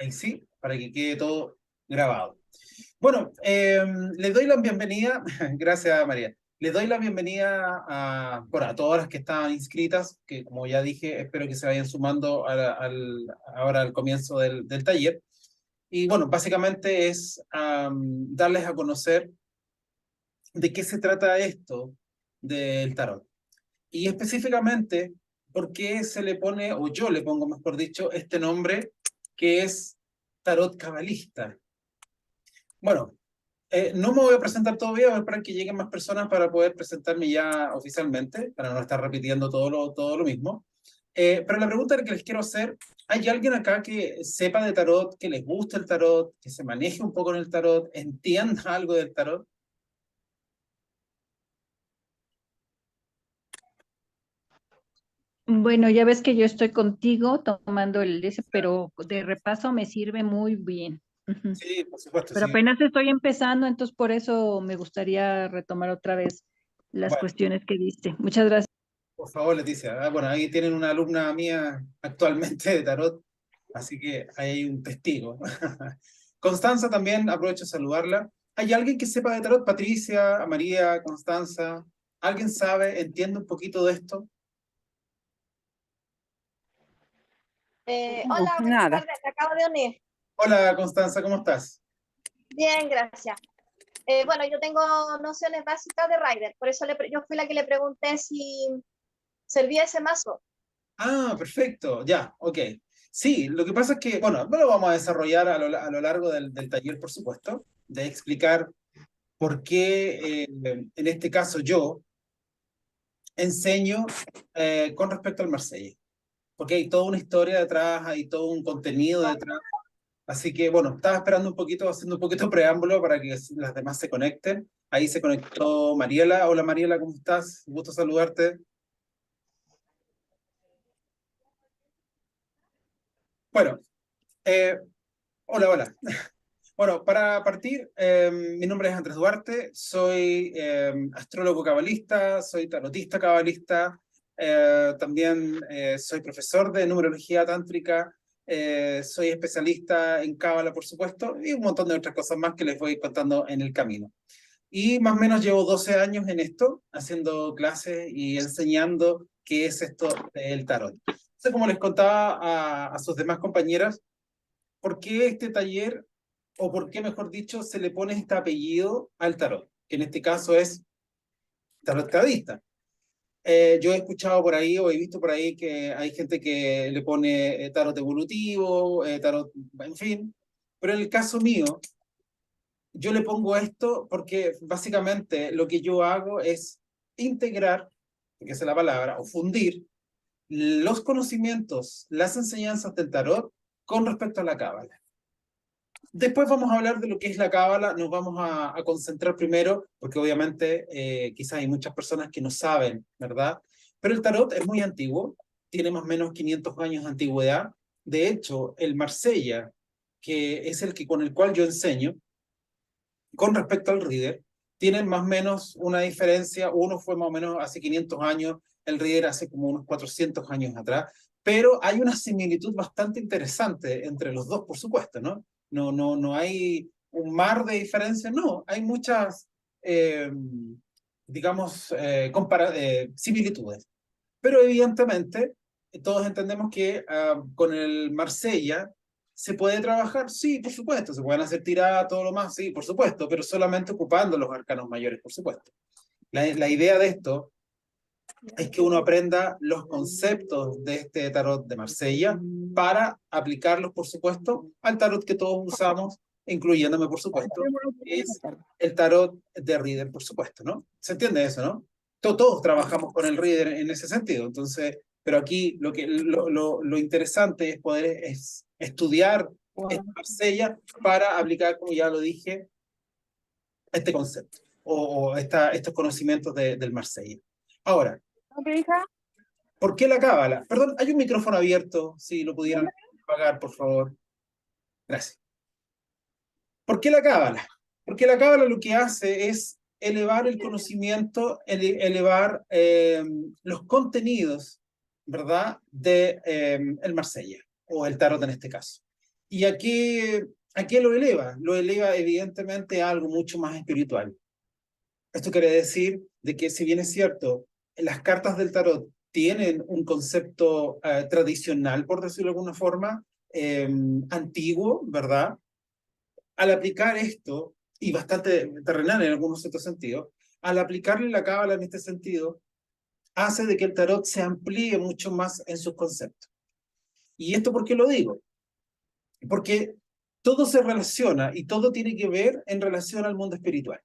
Ahí sí, para que quede todo grabado. Bueno, les doy la bienvenida, gracias María, les doy la bienvenida bueno, a todas las que estaban inscritas, que como ya dije, espero que se vayan sumando ahora al comienzo del taller. Y bueno, básicamente es darles a conocer de qué se trata esto del tarot. Y específicamente, por qué se le pone, o yo le pongo, mejor dicho, este nombre que es tarot cabalista. Bueno, no me voy a presentar todavía, voy a esperar que lleguen más personas para poder presentarme ya oficialmente, para no estar repitiendo todo lo mismo. Pero la pregunta que les quiero hacer, ¿hay alguien acá que sepa de tarot, que les guste el tarot, que se maneje un poco en el tarot, entienda algo del tarot? Bueno, ya ves que yo estoy contigo tomando el ese, pero de repaso me sirve muy bien. Ujú. Sí, por supuesto, Pero sí. apenas estoy empezando, entonces por eso me gustaría retomar otra vez las Bueno, cuestiones que diste. Muchas gracias. por favor, Leticia. Bueno, ahí tienen una alumna mía actualmente de tarot, así que ahí hay un testigo. Constanza también, aprovecho de saludarla. ¿Hay alguien que sepa de tarot? Patricia, María, Constanza. ¿Alguien sabe, entiende un poquito de esto? Hola, buenas Nada. tardes, me acabo de unir. Hola, Constanza, ¿cómo estás? Bien, gracias. Bueno, yo tengo nociones básicas de Rider, por eso yo fui la que le pregunté si servía ese mazo. Ah, perfecto, ya, ok. Sí, lo que pasa es que, bueno, no lo vamos a desarrollar a lo largo del taller, por supuesto, de explicar por qué, en este caso, yo enseño con respecto al Marsella. Porque hay toda una historia detrás, hay todo un contenido detrás. Así que, bueno, estaba esperando un poquito, haciendo un poquito de preámbulo para que las demás se conecten. Ahí se conectó Mariela. Hola Mariela, ¿cómo estás? Un gusto saludarte. Bueno, eh, hola. Bueno, para partir, mi nombre es Andrés Duarte, soy astrólogo cabalista, soy tarotista cabalista, también soy profesor de numerología tántrica, soy especialista en cábala, por supuesto, y un montón de otras cosas más que les voy contando en el camino. Y más o menos llevo 12 años en esto, haciendo clases y enseñando qué es esto del tarot. Entonces, como les contaba a sus demás compañeras, ¿por qué este taller, o por qué, mejor dicho, se le pone este apellido al tarot? Que en este caso es tarot cadista. Yo he escuchado por ahí, o he visto por ahí, que hay gente que le pone tarot evolutivo, tarot, en fin. Pero en el caso mío, yo le pongo esto porque básicamente lo que yo hago es integrar, porque esa es la palabra, o fundir los conocimientos, las enseñanzas del tarot con respecto a la cábala. Después vamos a hablar de lo que es la cábala, nos vamos a concentrar primero, porque obviamente quizás hay muchas personas que no saben, ¿verdad? Pero el tarot es muy antiguo, tiene más o menos 500 años de antigüedad. De hecho, el Marsella, que es el que con el cual yo enseño, con respecto al Reader, tienen más o menos una diferencia. Uno fue más o menos hace 500 años, el Reader hace como unos 400 años atrás, pero hay una similitud bastante interesante entre los dos, por supuesto, ¿no? No hay un mar de diferencia, no, hay muchas, digamos, similitudes. Pero evidentemente, todos entendemos que con el Marsella se puede trabajar, sí, por supuesto, se pueden hacer tiradas, todo lo más, sí, por supuesto, pero solamente ocupando los arcanos mayores, por supuesto. La idea de esto es que uno aprenda los conceptos de este tarot de Marsella para aplicarlos, por supuesto, al tarot que todos usamos, incluyéndome, por supuesto, que es el tarot de Reader, por supuesto, ¿no? ¿Se entiende eso, no? Todos trabajamos con el Reader en ese sentido, entonces, pero aquí lo interesante es poder estudiar esta Marsella para aplicar, como ya lo dije, este concepto o estos conocimientos del Marsella. Ahora, ¿por qué la cábala? Perdón, hay un micrófono abierto, si lo pudieran apagar, por favor. Gracias. ¿Por qué la cábala? Porque la cábala lo que hace es elevar el conocimiento, elevar los contenidos, ¿verdad? De el Marsella, o el tarot en este caso. ¿Y a qué lo eleva? Lo eleva evidentemente a algo mucho más espiritual. Esto quiere decir de que si bien es cierto, las cartas del tarot tienen un concepto tradicional, por decirlo de alguna forma, antiguo, ¿verdad? Al aplicar esto, y bastante terrenal en algunos ciertos sentidos, al aplicarle la cábala en este sentido, hace de que el tarot se amplíe mucho más en sus conceptos. ¿Y esto por qué lo digo? Porque todo se relaciona y todo tiene que ver en relación al mundo espiritual.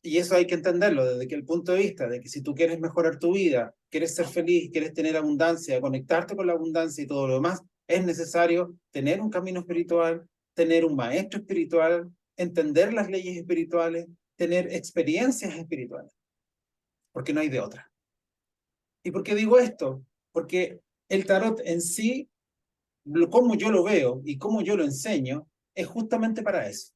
Y eso hay que entenderlo desde que el punto de vista de que si tú quieres mejorar tu vida, quieres ser feliz, quieres tener abundancia, conectarte con la abundancia y todo lo demás, es necesario tener un camino espiritual, tener un maestro espiritual, entender las leyes espirituales, tener experiencias espirituales, porque no hay de otra. ¿Y por qué digo esto? Porque el tarot en sí, como yo lo veo y como yo lo enseño, es justamente para eso.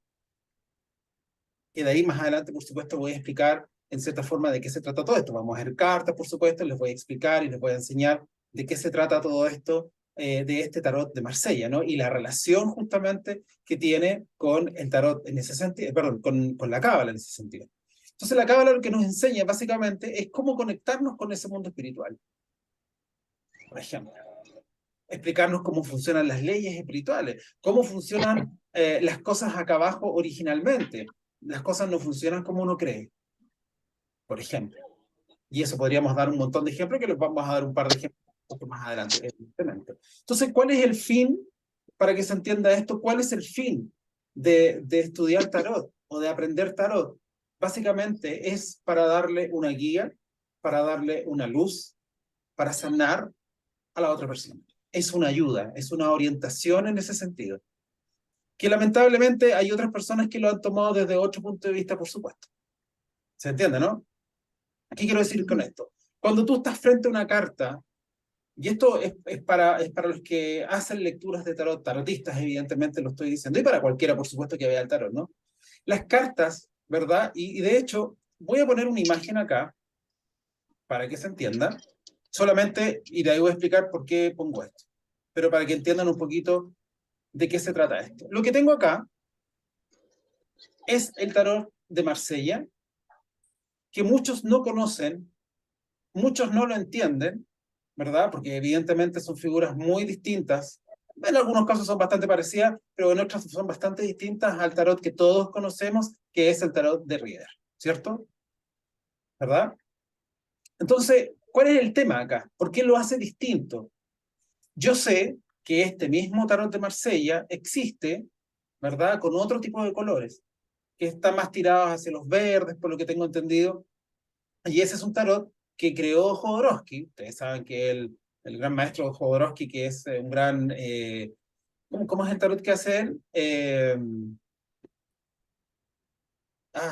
Y de ahí más adelante, por supuesto, voy a explicar en cierta forma de qué se trata todo esto. Vamos a ver cartas, por supuesto, les voy a explicar y les voy a enseñar de qué se trata todo esto de este tarot de Marsella, ¿no? Y la relación justamente que tiene con el tarot en ese sentido, perdón, con la cábala en ese sentido. Entonces la cábala lo que nos enseña básicamente es cómo conectarnos con ese mundo espiritual. Por ejemplo, explicarnos cómo funcionan las leyes espirituales, cómo funcionan las cosas acá abajo originalmente. Las cosas no funcionan como uno cree, por ejemplo. Y eso podríamos dar un montón de ejemplos, que les vamos a dar un par de ejemplos un poco más adelante, evidentemente. Entonces, ¿cuál es el fin, para que se entienda esto, cuál es el fin de estudiar tarot o de aprender tarot? Básicamente es para darle una guía, para darle una luz, para sanar a la otra persona. Es una ayuda, es una orientación en ese sentido. Que lamentablemente hay otras personas que lo han tomado desde otro punto de vista, por supuesto. ¿Se entiende, no? ¿Qué quiero decir con esto? Cuando tú estás frente a una carta, y esto es para los que hacen lecturas de tarot, tarotistas, evidentemente lo estoy diciendo, y para cualquiera, por supuesto, que vea el tarot, ¿no? Las cartas, ¿verdad? Y de hecho, voy a poner una imagen acá para que se entienda, solamente, y de ahí voy a explicar por qué pongo esto, pero para que entiendan un poquito de qué se trata esto. Lo que tengo acá es el tarot de Marsella, que muchos no conocen, muchos no lo entienden, ¿verdad? Porque evidentemente son figuras muy distintas. En algunos casos son bastante parecidas, pero en otros son bastante distintas al tarot que todos conocemos, que es el tarot de Rieder, ¿cierto? ¿Verdad? Entonces, ¿cuál es el tema acá? ¿Por qué lo hace distinto? Yo sé que este mismo tarot de Marsella existe, ¿verdad? Con otro tipo de colores, que están más tirados hacia los verdes, por lo que tengo entendido. Y ese es un tarot que creó Jodorowsky. Ustedes saben que el gran maestro Jodorowsky, que es un gran... ¿cómo es el tarot que hace él?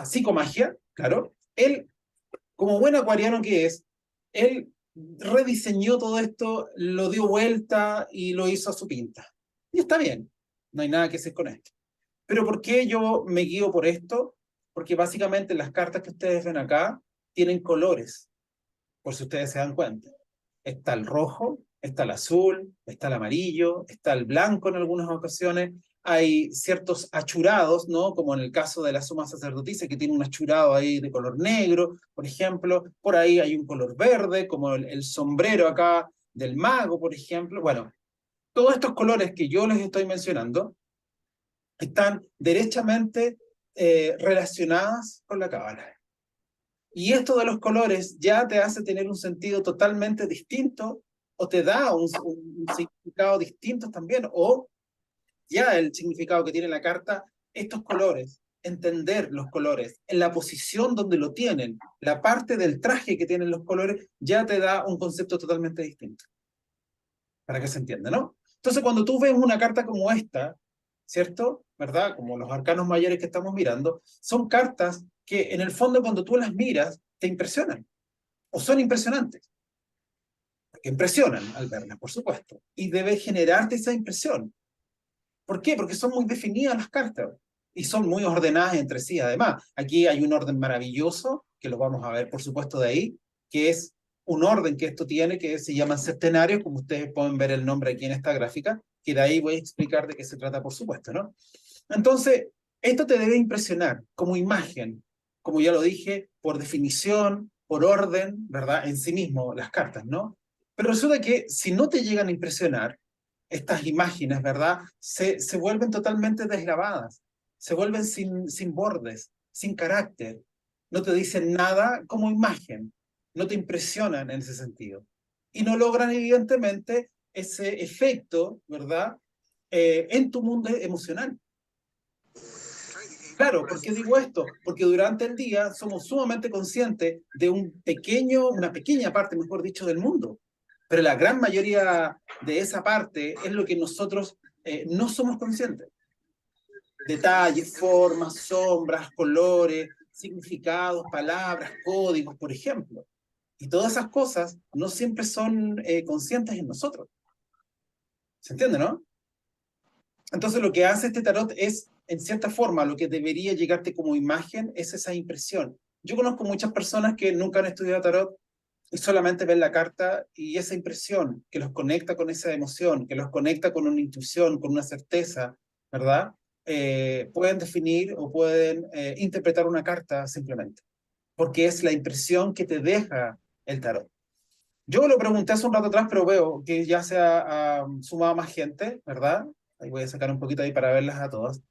Psicomagia, claro. Él, como buen acuariano que es, él rediseñó todo esto, lo dio vuelta y lo hizo a su pinta. Y está bien, no hay nada que hacer con esto. Pero ¿por qué yo me guío por esto? Porque básicamente las cartas que ustedes ven acá tienen colores, por si ustedes se dan cuenta. Está el rojo, está el azul, está el amarillo, está el blanco en algunas ocasiones. Hay ciertos achurados, ¿no? Como en el caso de la suma sacerdotisa, que tiene un achurado ahí de color negro, por ejemplo. Por ahí hay un color verde, como el sombrero acá del mago, por ejemplo. Bueno, todos estos colores que yo les estoy mencionando están derechamente relacionadas con la cábala. Y esto de los colores ya te hace tener un sentido totalmente distinto o te da un significado distinto también, o ya el significado que tiene la carta, estos colores, entender los colores, en la posición donde lo tienen, la parte del traje que tienen los colores, ya te da un concepto totalmente distinto. Para que se entienda, ¿no? Entonces, cuando tú ves una carta como esta, ¿cierto? ¿Verdad? Como los arcanos mayores que estamos mirando, son cartas que en el fondo cuando tú las miras te impresionan o son impresionantes. Porque impresionan al verlas, por supuesto. Y debe generarte esa impresión. ¿Por qué? Porque son muy definidas las cartas y son muy ordenadas entre sí. Además, aquí hay un orden maravilloso, que lo vamos a ver, por supuesto, de ahí, que es un orden que esto tiene que se llama septenarios, como ustedes pueden ver el nombre aquí en esta gráfica, que de ahí voy a explicar de qué se trata, por supuesto, ¿no? Entonces, esto te debe impresionar como imagen, como ya lo dije, por definición, por orden, ¿verdad? En sí mismo, las cartas, ¿no? Pero resulta que si no te llegan a impresionar, estas imágenes, ¿verdad? Se vuelven totalmente deslavadas, se vuelven sin bordes, sin carácter, no te dicen nada como imagen, no te impresionan en ese sentido. Y no logran, evidentemente, ese efecto, ¿verdad? En tu mundo emocional. Claro, ¿por qué digo esto? Porque durante el día somos sumamente conscientes de una pequeña parte, mejor dicho, del mundo. Pero la gran mayoría de esa parte es lo que nosotros no somos conscientes. Detalles, formas, sombras, colores, significados, palabras, códigos, por ejemplo. Y todas esas cosas no siempre son conscientes en nosotros. ¿Se entiende, no? Entonces lo que hace este tarot es, en cierta forma, lo que debería llegarte como imagen es esa impresión. Yo conozco muchas personas que nunca han estudiado tarot y solamente ven la carta y esa impresión que los conecta con esa emoción, que los conecta con una intuición, con una certeza, ¿verdad? Pueden definir o pueden interpretar una carta simplemente, porque es la impresión que te deja el tarot. Yo lo pregunté hace un rato atrás, pero veo que ya se ha sumado más gente, ¿verdad? Ahí voy a sacar un poquito ahí para verlas a todas.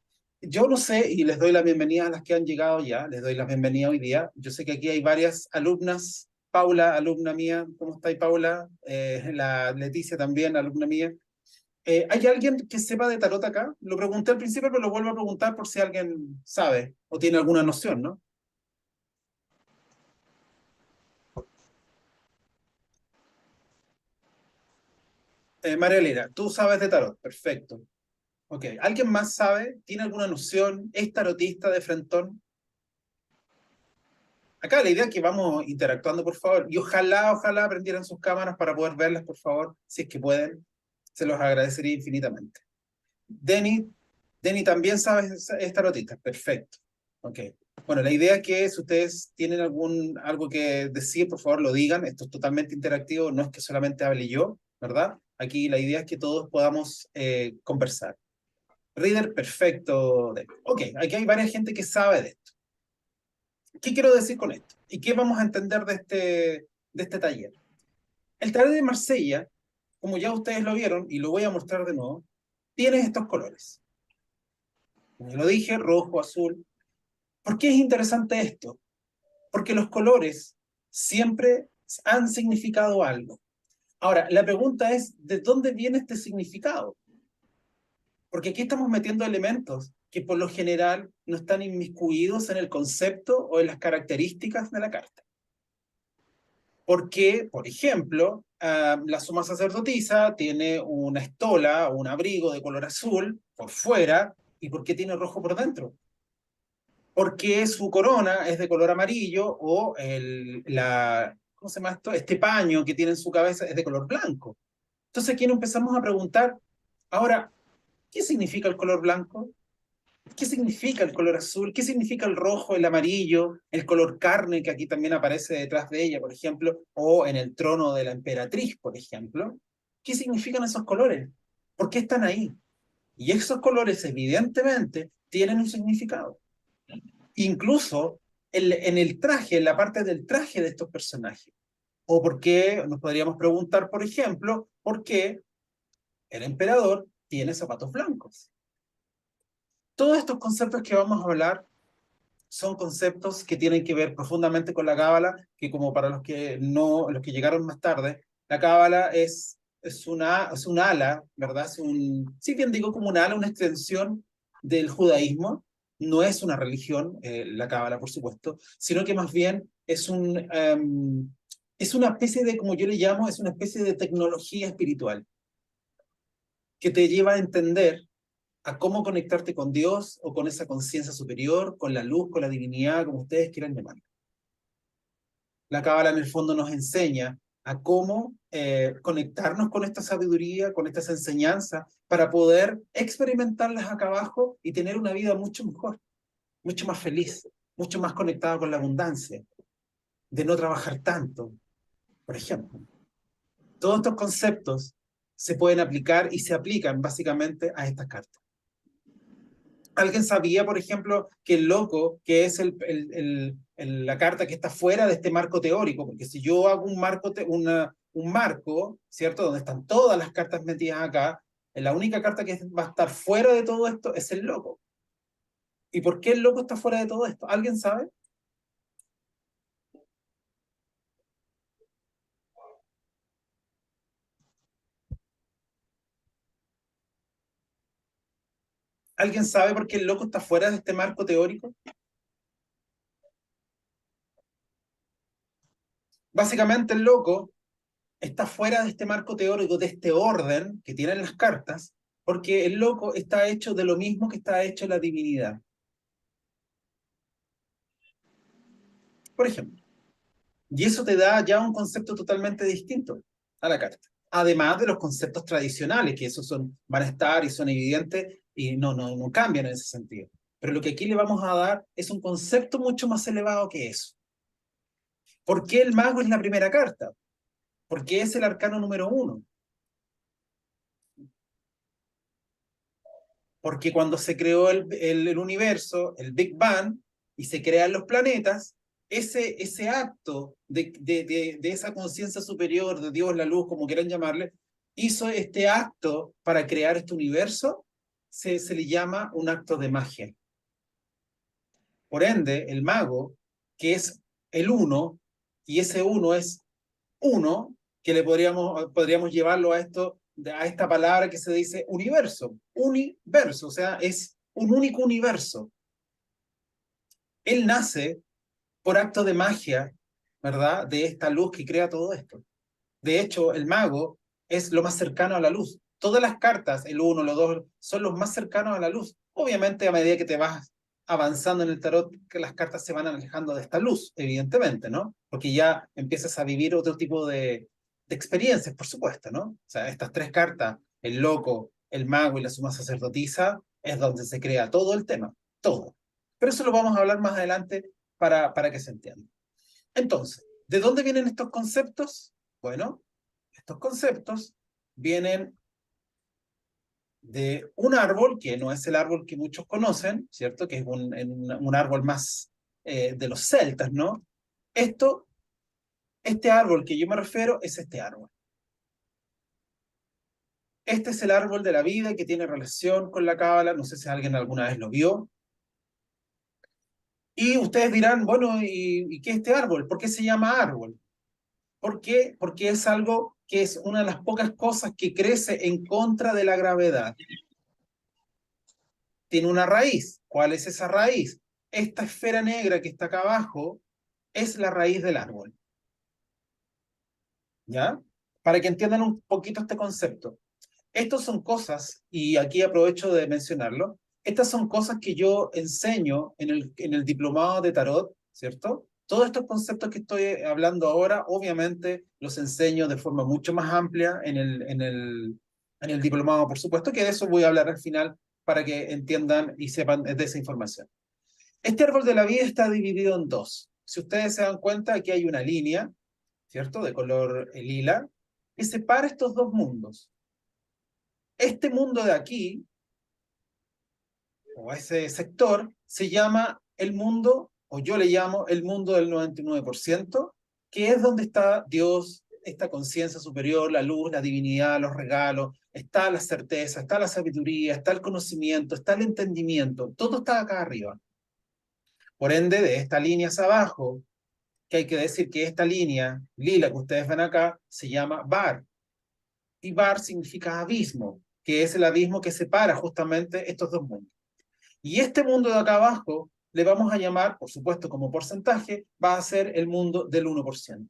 Yo no sé, y les doy la bienvenida a las que han llegado ya, les doy la bienvenida hoy día. Yo sé que aquí hay varias alumnas. Paula, alumna mía, ¿cómo estáis, Paula? La Leticia también, alumna mía. ¿Hay alguien que sepa de tarot acá? Lo pregunté al principio, pero lo vuelvo a preguntar por si alguien sabe o tiene alguna noción, ¿no? María Elena, tú sabes de tarot, perfecto. Ok, ¿alguien más sabe? ¿Tiene alguna noción? ¿Es tarotista de frentón? Acá la idea es que vamos interactuando, por favor, y ojalá prendieran sus cámaras para poder verlas, por favor, si es que pueden. Se los agradecería infinitamente. Denny, Denny también sabe, es tarotista, perfecto. Ok. Bueno, la idea es que si ustedes tienen algo que decir, por favor lo digan. Esto es totalmente interactivo, no es que solamente hable yo, ¿verdad? Aquí la idea es que todos podamos conversar. Reader, perfecto. Ok, aquí hay varias gente que sabe de esto. ¿Qué quiero decir con esto? ¿Y qué vamos a entender de este taller? El tarot de Marsella, como ya ustedes lo vieron, y lo voy a mostrar de nuevo, tiene estos colores. Como lo dije, rojo, azul. ¿Por qué es interesante esto? Porque los colores siempre han significado algo. Ahora, la pregunta es, ¿de dónde viene este significado? Porque aquí estamos metiendo elementos que por lo general no están inmiscuidos en el concepto o en las características de la carta. Porque, por ejemplo, la suma sacerdotisa tiene una estola o un abrigo de color azul por fuera, ¿y por qué tiene rojo por dentro? Porque su corona es de color amarillo o ¿cómo se llama esto? Este paño que tiene en su cabeza es de color blanco. Entonces aquí nos empezamos a preguntar, ahora, ¿qué significa el color blanco? ¿Qué significa el color azul? ¿Qué significa el rojo, el amarillo, el color carne que aquí también aparece detrás de ella, por ejemplo, o en el trono de la emperatriz, por ejemplo? ¿Qué significan esos colores? ¿Por qué están ahí? Y esos colores evidentemente tienen un significado. Incluso en el traje, en la parte del traje de estos personajes. O por qué, nos podríamos preguntar, por ejemplo, por qué el emperador tiene zapatos blancos. Todos estos conceptos que vamos a hablar son conceptos que tienen que ver profundamente con la cábala, que como para los que no, los que llegaron más tarde, la cábala es un ala, ¿verdad? Sí bien digo como un ala, una extensión del judaísmo. No es una religión, la cábala, por supuesto, sino que más bien es una especie de, como yo le llamo, es una especie de tecnología espiritual que te lleva a entender a cómo conectarte con Dios o con esa conciencia superior, con la luz, con la divinidad, como ustedes quieran llamarlo. La Cábala en el fondo nos enseña a cómo conectarnos con esta sabiduría, con estas enseñanzas, para poder experimentarlas acá abajo y tener una vida mucho mejor, mucho más feliz, mucho más conectada con la abundancia, de no trabajar tanto, por ejemplo. Todos estos conceptos se pueden aplicar y se aplican básicamente a estas cartas. ¿Alguien sabía, por ejemplo, que el loco, que es la carta que está fuera de este marco teórico? Porque si yo hago un marco, ¿cierto? Donde están todas las cartas metidas acá, la única carta que va a estar fuera de todo esto es el loco. ¿Y por qué el loco está fuera de todo esto? ¿Alguien sabe? ¿Alguien sabe por qué el loco está fuera de este marco teórico? Básicamente el loco está fuera de este marco teórico, de este orden que tienen las cartas, porque el loco está hecho de lo mismo que está hecho la divinidad. Por ejemplo, y eso te da ya un concepto totalmente distinto a la carta. Además de los conceptos tradicionales, que esos van a estar y son evidentes y no cambian en ese sentido. Pero lo que aquí le vamos a dar es un concepto mucho más elevado que eso. ¿Por qué el mago es la primera carta? Porque es el arcano número 1. Porque cuando se creó el universo, el Big Bang, y se crean los planetas, ese acto de esa conciencia superior, de Dios, la luz, como quieran llamarle, hizo este acto para crear este universo, se le llama un acto de magia. Por ende, el mago, que es el uno, y ese uno es uno, que podríamos llevarlo a esta palabra que se dice universo, o sea, es un único universo. Él nace por acto de magia, ¿verdad? De esta luz que crea todo esto. De hecho, el mago es lo más cercano a la luz. Todas las cartas, el 1, los 2, son los más cercanos a la luz. Obviamente, a medida que te vas avanzando en el tarot, que las cartas se van alejando de esta luz, evidentemente, ¿no? Porque ya empiezas a vivir otro tipo de experiencias, por supuesto, ¿no? O sea, estas tres cartas, el loco, el mago y la suma sacerdotisa, es donde se crea todo el tema, todo. Pero eso lo vamos a hablar más adelante para que se entienda. Entonces, ¿de dónde vienen estos conceptos? Bueno, estos conceptos vienen de un árbol que no es el árbol que muchos conocen, ¿cierto? Que es un árbol más de los celtas, ¿no? Este árbol que yo me refiero es este árbol. Este es el árbol de la vida que tiene relación con la cábala. No sé si alguien alguna vez lo vio. Y ustedes dirán, bueno, ¿y qué es este árbol? ¿Por qué se llama árbol? ¿Por qué? Porque es algo que es una de las pocas cosas que crece en contra de la gravedad. Tiene una raíz. ¿Cuál es esa raíz? Esta esfera negra que está acá abajo es la raíz del árbol. ¿Ya? Para que entiendan un poquito este concepto. Estas son cosas, y aquí aprovecho de mencionarlo, estas son cosas que yo enseño en el diplomado de tarot, ¿cierto? Todos estos conceptos que estoy hablando ahora, obviamente los enseño de forma mucho más amplia en el diplomado, por supuesto, que de eso voy a hablar al final para que entiendan y sepan de esa información. Este árbol de la vida está dividido en dos. Si ustedes se dan cuenta, aquí hay una línea, ¿cierto? De color lila, que separa estos dos mundos. Este mundo de aquí, o ese sector, se llama el mundo, o yo le llamo el mundo del 99%, que es donde está Dios, esta conciencia superior, la luz, la divinidad, los regalos, está la certeza, está la sabiduría, está el conocimiento, está el entendimiento, todo está acá arriba. Por ende, de esta línea hacia abajo, que hay que decir que esta línea lila que ustedes ven acá se llama Bar. Y Bar significa abismo, que es el abismo que separa justamente estos dos mundos. Y este mundo de acá abajo le vamos a llamar, por supuesto como porcentaje, va a ser el mundo del 1%.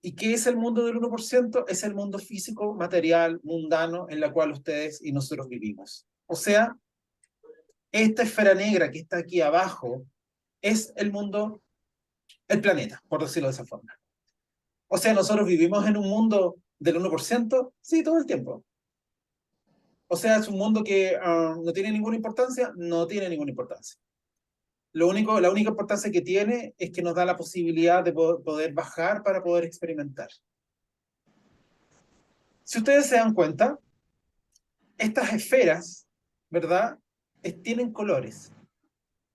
¿Y qué es el mundo del 1%? Es el mundo físico, material, mundano, en la cual ustedes y nosotros vivimos. O sea, esta esfera negra que está aquí abajo es el mundo, el planeta, por decirlo de esa forma. O sea, nosotros vivimos en un mundo del 1%, sí, todo el tiempo. O sea, es un mundo que no tiene ninguna importancia, no tiene ninguna importancia. La única importancia que tiene es que nos da la posibilidad de poder bajar para poder experimentar. Si ustedes se dan cuenta, estas esferas, ¿verdad? Tienen colores.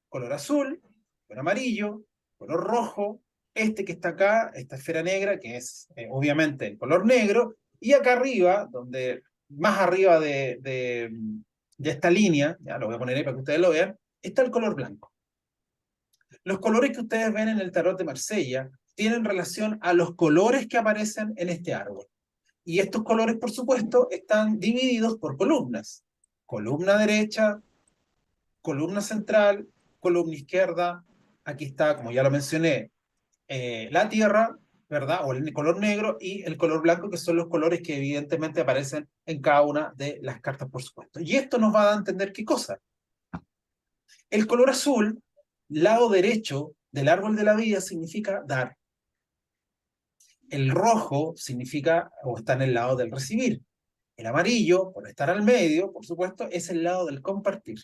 Color azul, color amarillo, color rojo, este que está acá, esta esfera negra, que es obviamente el color negro, y acá arriba, más arriba de esta línea, ya lo voy a poner ahí para que ustedes lo vean, está el color blanco. Los colores que ustedes ven en el tarot de Marsella tienen relación a los colores que aparecen en este árbol. Y estos colores, por supuesto, están divididos por columnas. Columna derecha, columna central, columna izquierda. Aquí está, como ya lo mencioné, la tierra, ¿verdad? O el color negro y el color blanco, que son los colores que evidentemente aparecen en cada una de las cartas, por supuesto. Y esto nos va a dar a entender qué cosa. El color azul, lado derecho del árbol de la vida, significa dar. El rojo significa, o está en el lado del recibir. El amarillo, por estar al medio, por supuesto, es el lado del compartir.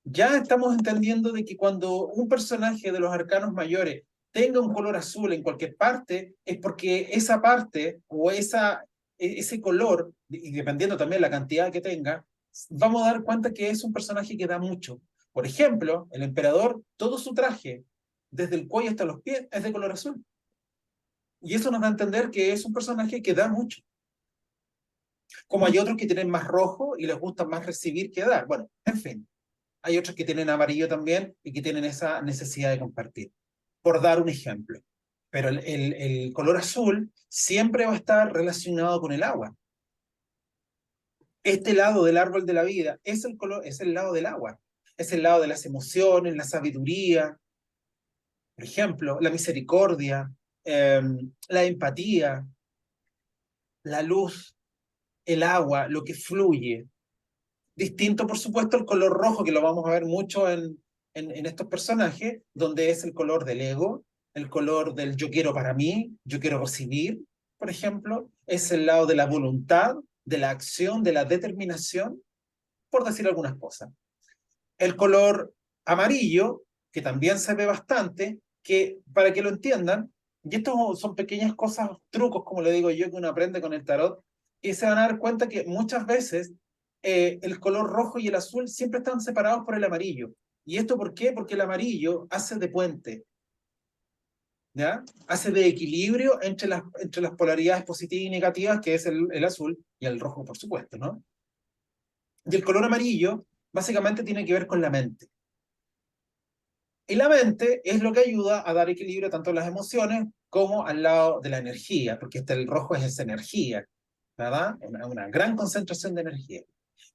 Ya estamos entendiendo de que cuando un personaje de los arcanos mayores tenga un color azul en cualquier parte, es porque esa parte o ese color, y dependiendo también la cantidad que tenga, vamos a dar cuenta que es un personaje que da mucho. Por ejemplo, el emperador, todo su traje, desde el cuello hasta los pies, es de color azul. Y eso nos da a entender que es un personaje que da mucho. Como hay otros que tienen más rojo y les gusta más recibir que dar. Bueno, en fin. Hay otros que tienen amarillo también y que tienen esa necesidad de compartir. Por dar un ejemplo. Pero el color azul siempre va a estar relacionado con el agua. Este lado del árbol de la vida es el lado del agua. Es el lado de las emociones, la sabiduría, por ejemplo, la misericordia, la empatía, la luz, el agua, lo que fluye. Distinto, por supuesto, el color rojo, que lo vamos a ver mucho en estos personajes, donde es el color del ego, el color del yo quiero para mí, yo quiero recibir, por ejemplo. Es el lado de la voluntad, de la acción, de la determinación, por decir algunas cosas. El color amarillo, que también se ve bastante, que para que lo entiendan, y estos son pequeñas cosas, trucos, como le digo yo, que uno aprende con el tarot, y se van a dar cuenta que muchas veces el color rojo y el azul siempre están separados por el amarillo. ¿Y esto por qué? Porque el amarillo hace de puente, ¿ya? Hace de equilibrio entre las polaridades positivas y negativas, que es el azul y el rojo, por supuesto, ¿no? Y el color amarillo básicamente tiene que ver con la mente. Y la mente es lo que ayuda a dar equilibrio tanto a las emociones como al lado de la energía, porque el rojo es esa energía, ¿verdad? Una gran concentración de energía.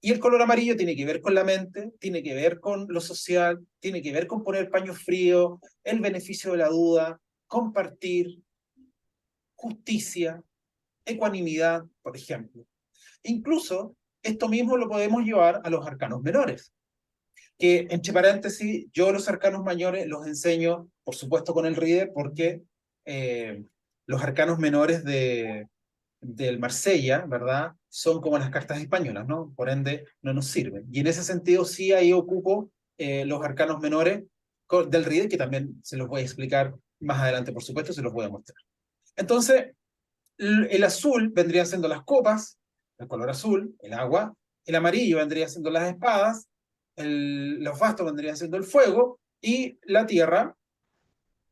Y el color amarillo tiene que ver con la mente, tiene que ver con lo social, tiene que ver con poner paño frío, el beneficio de la duda, compartir, justicia, ecuanimidad, por ejemplo. Incluso esto mismo lo podemos llevar a los arcanos menores, que entre paréntesis, yo los arcanos mayores los enseño, por supuesto, con el Reader, porque los arcanos menores del Marsella, ¿verdad? Son como las cartas españolas, ¿no? Por ende, no nos sirven. Y en ese sentido, sí, ahí ocupo los arcanos menores del Reader, que también se los voy a explicar más adelante, por supuesto, se los voy a mostrar. Entonces, el azul vendría siendo las copas, el color azul, el agua, el amarillo vendría siendo las espadas, los bastos vendrían siendo el fuego, y la tierra,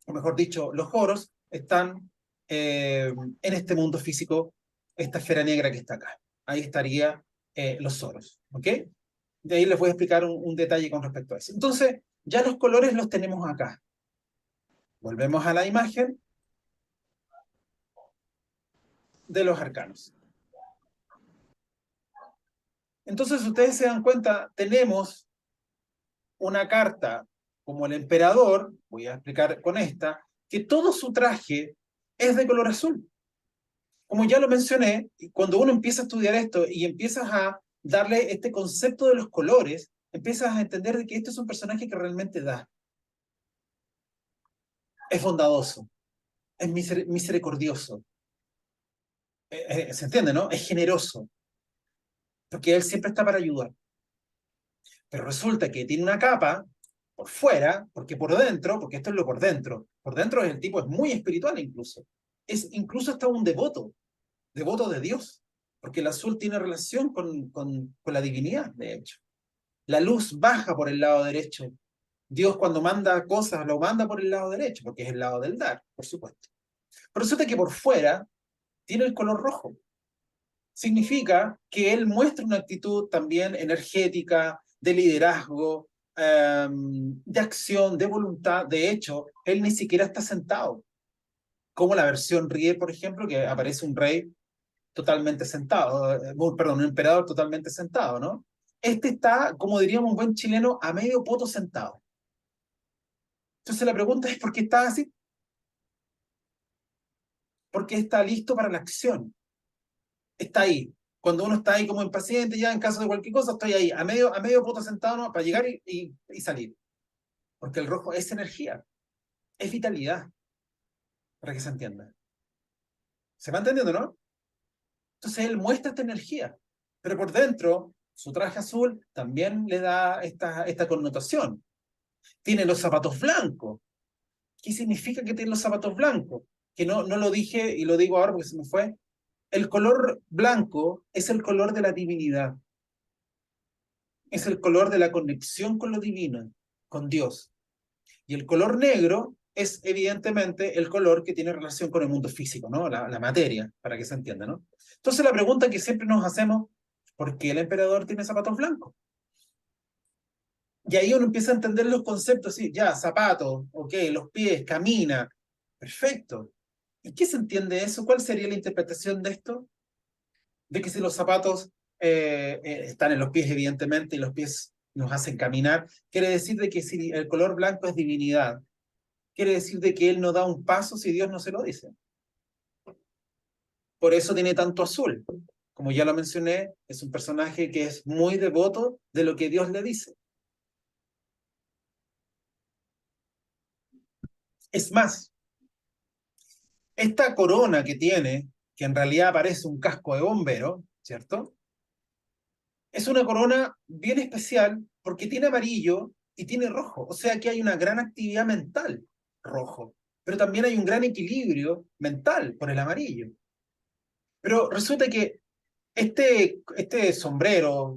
o mejor dicho, los joros, están en este mundo físico, esta esfera negra que está acá. Ahí estaría los oros, ¿ok? De ahí les voy a explicar un detalle con respecto a eso. Entonces, ya los colores los tenemos acá. Volvemos a la imagen de los arcanos. Entonces, ustedes se dan cuenta, tenemos una carta como el emperador, voy a explicar con esta, que todo su traje es de color azul. Como ya lo mencioné, cuando uno empieza a estudiar esto y empiezas a darle este concepto de los colores, empiezas a entender de que este es un personaje que realmente da. Es bondadoso, es misericordioso. ¿Se entiende, no? Es generoso, porque él siempre está para ayudar. Pero resulta que tiene una capa por fuera, porque por dentro, porque esto es lo por dentro el tipo es muy espiritual incluso, es incluso hasta un devoto de Dios, porque el azul tiene relación con la divinidad, de hecho. La luz baja por el lado derecho. Dios cuando manda cosas lo manda por el lado derecho, porque es el lado del dar, por supuesto. Pero resulta que por fuera tiene el color rojo. Significa que él muestra una actitud también energética, de liderazgo, de acción, de voluntad. De hecho, él ni siquiera está sentado. Como la versión Rie, por ejemplo, que aparece un rey totalmente sentado, perdón, un emperador totalmente sentado, ¿no? Este está, como diríamos un buen chileno, a medio poto sentado. Entonces la pregunta es, ¿por qué está así? Porque está listo para la acción. Está ahí. Cuando uno está ahí como impaciente, ya en caso de cualquier cosa, estoy ahí, a medio poto sentado, ¿no? Para llegar y salir. Porque el rojo es energía, es vitalidad, para que se entienda. ¿Se va entendiendo, no? Entonces él muestra esta energía, pero por dentro, su traje azul también le da esta connotación. Tiene los zapatos blancos. ¿Qué significa que tiene los zapatos blancos? Que no lo dije y lo digo ahora porque se me fue. El color blanco es el color de la divinidad. Es el color de la conexión con lo divino, con Dios. Y el color negro es evidentemente el color que tiene relación con el mundo físico, ¿no? La materia, para que se entienda, ¿no? Entonces la pregunta que siempre nos hacemos, ¿por qué el emperador tiene zapatos blancos? Y ahí uno empieza a entender los conceptos, sí, ya, zapatos, ok, los pies, camina, perfecto. ¿Y qué se entiende eso? ¿Cuál sería la interpretación de esto? De que si los zapatos están en los pies, evidentemente, y los pies nos hacen caminar, quiere decir de que si el color blanco es divinidad, quiere decir de que él no da un paso si Dios no se lo dice. Por eso tiene tanto azul. Como ya lo mencioné, es un personaje que es muy devoto de lo que Dios le dice. Es más, esta corona que tiene, que en realidad parece un casco de bombero, ¿cierto? Es una corona bien especial porque tiene amarillo y tiene rojo. O sea que hay una gran actividad mental rojo, pero también hay un gran equilibrio mental por el amarillo. Pero resulta que este sombrero,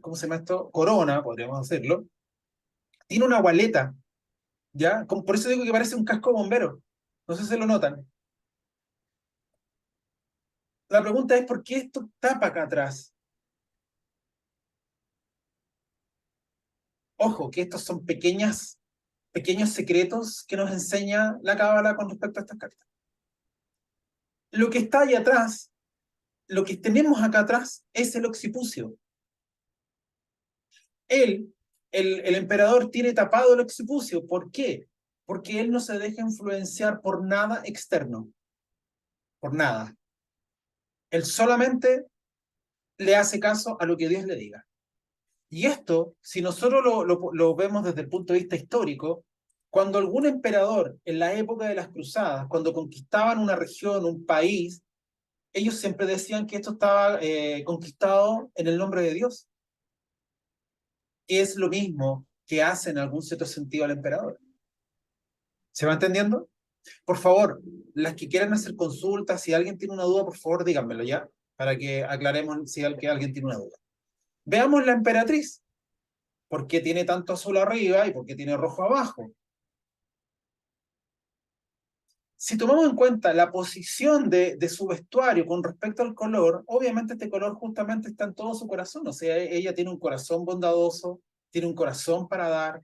¿cómo se llama esto? Corona, podríamos decirlo, tiene una gualeta, ¿ya? Por eso digo que parece un casco de bombero. No sé si lo notan. La pregunta es, ¿por qué esto tapa acá atrás? Ojo, que estos son pequeños secretos que nos enseña la Cábala con respecto a estas cartas. Lo que está ahí atrás, lo que tenemos acá atrás, es el occipucio. Él, el emperador, tiene tapado el occipucio. ¿Por qué? Porque él no se deja influenciar por nada externo, por nada. Él solamente le hace caso a lo que Dios le diga. Y esto, si nosotros lo vemos desde el punto de vista histórico, cuando algún emperador en la época de las cruzadas, cuando conquistaban una región, un país, ellos siempre decían que esto estaba conquistado en el nombre de Dios. Que es lo mismo que hace en algún cierto sentido al emperador. ¿Se va entendiendo? Por favor, las que quieran hacer consultas, si alguien tiene una duda, por favor díganmelo ya, para que aclaremos si alguien tiene una duda. Veamos la emperatriz. ¿Por qué tiene tanto azul arriba y por qué tiene rojo abajo? Si tomamos en cuenta la posición de su vestuario con respecto al color, obviamente este color justamente está en todo su corazón. O sea, ella tiene un corazón bondadoso, tiene un corazón para dar,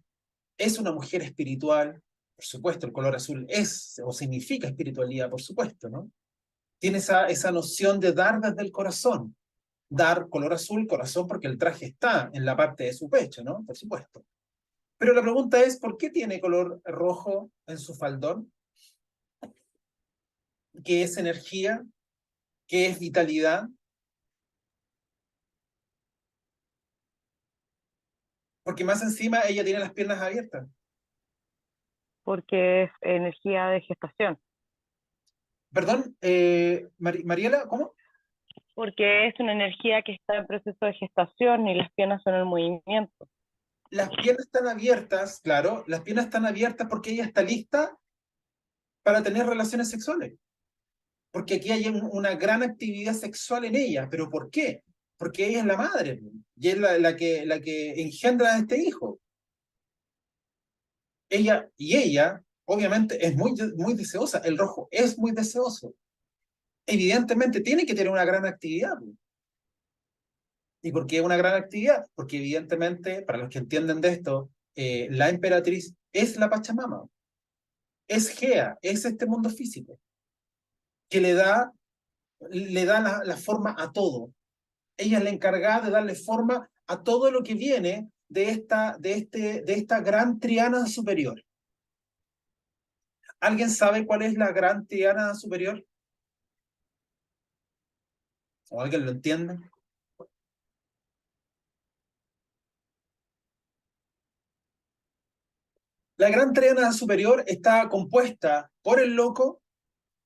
es una mujer espiritual. Por supuesto, el color azul es o significa espiritualidad, por supuesto, ¿no? Tiene esa noción de dar desde el corazón. Dar color azul, corazón, porque el traje está en la parte de su pecho, ¿no? Por supuesto. Pero la pregunta es, ¿por qué tiene color rojo en su faldón? ¿Qué es energía? ¿Qué es vitalidad? Porque más encima ella tiene las piernas abiertas. Porque es energía de gestación, Perdón, Mariela, ¿cómo? porque es una energía que está en proceso de gestación y las piernas son el movimiento. las piernas están abiertas, claro, las piernas están abiertas porque ella está lista para tener relaciones sexuales. Porque aquí hay una gran actividad sexual en ella. ¿Pero por qué? Porque ella es la madre, y es la que engendra a este hijo. Ella, obviamente, es muy deseosa. El rojo es muy deseoso. Evidentemente, tiene que tener una gran actividad. ¿Y por qué una gran actividad? Porque evidentemente, para los que entienden de esto, la emperatriz es la Pachamama. Es Gea, es este mundo físico, que le da la forma a todo. Ella es la encargada de darle forma a todo lo que viene de esta gran triana superior. ¿Alguien sabe cuál es la gran triana superior? ¿O alguien lo entiende? La gran triana superior está compuesta por el loco,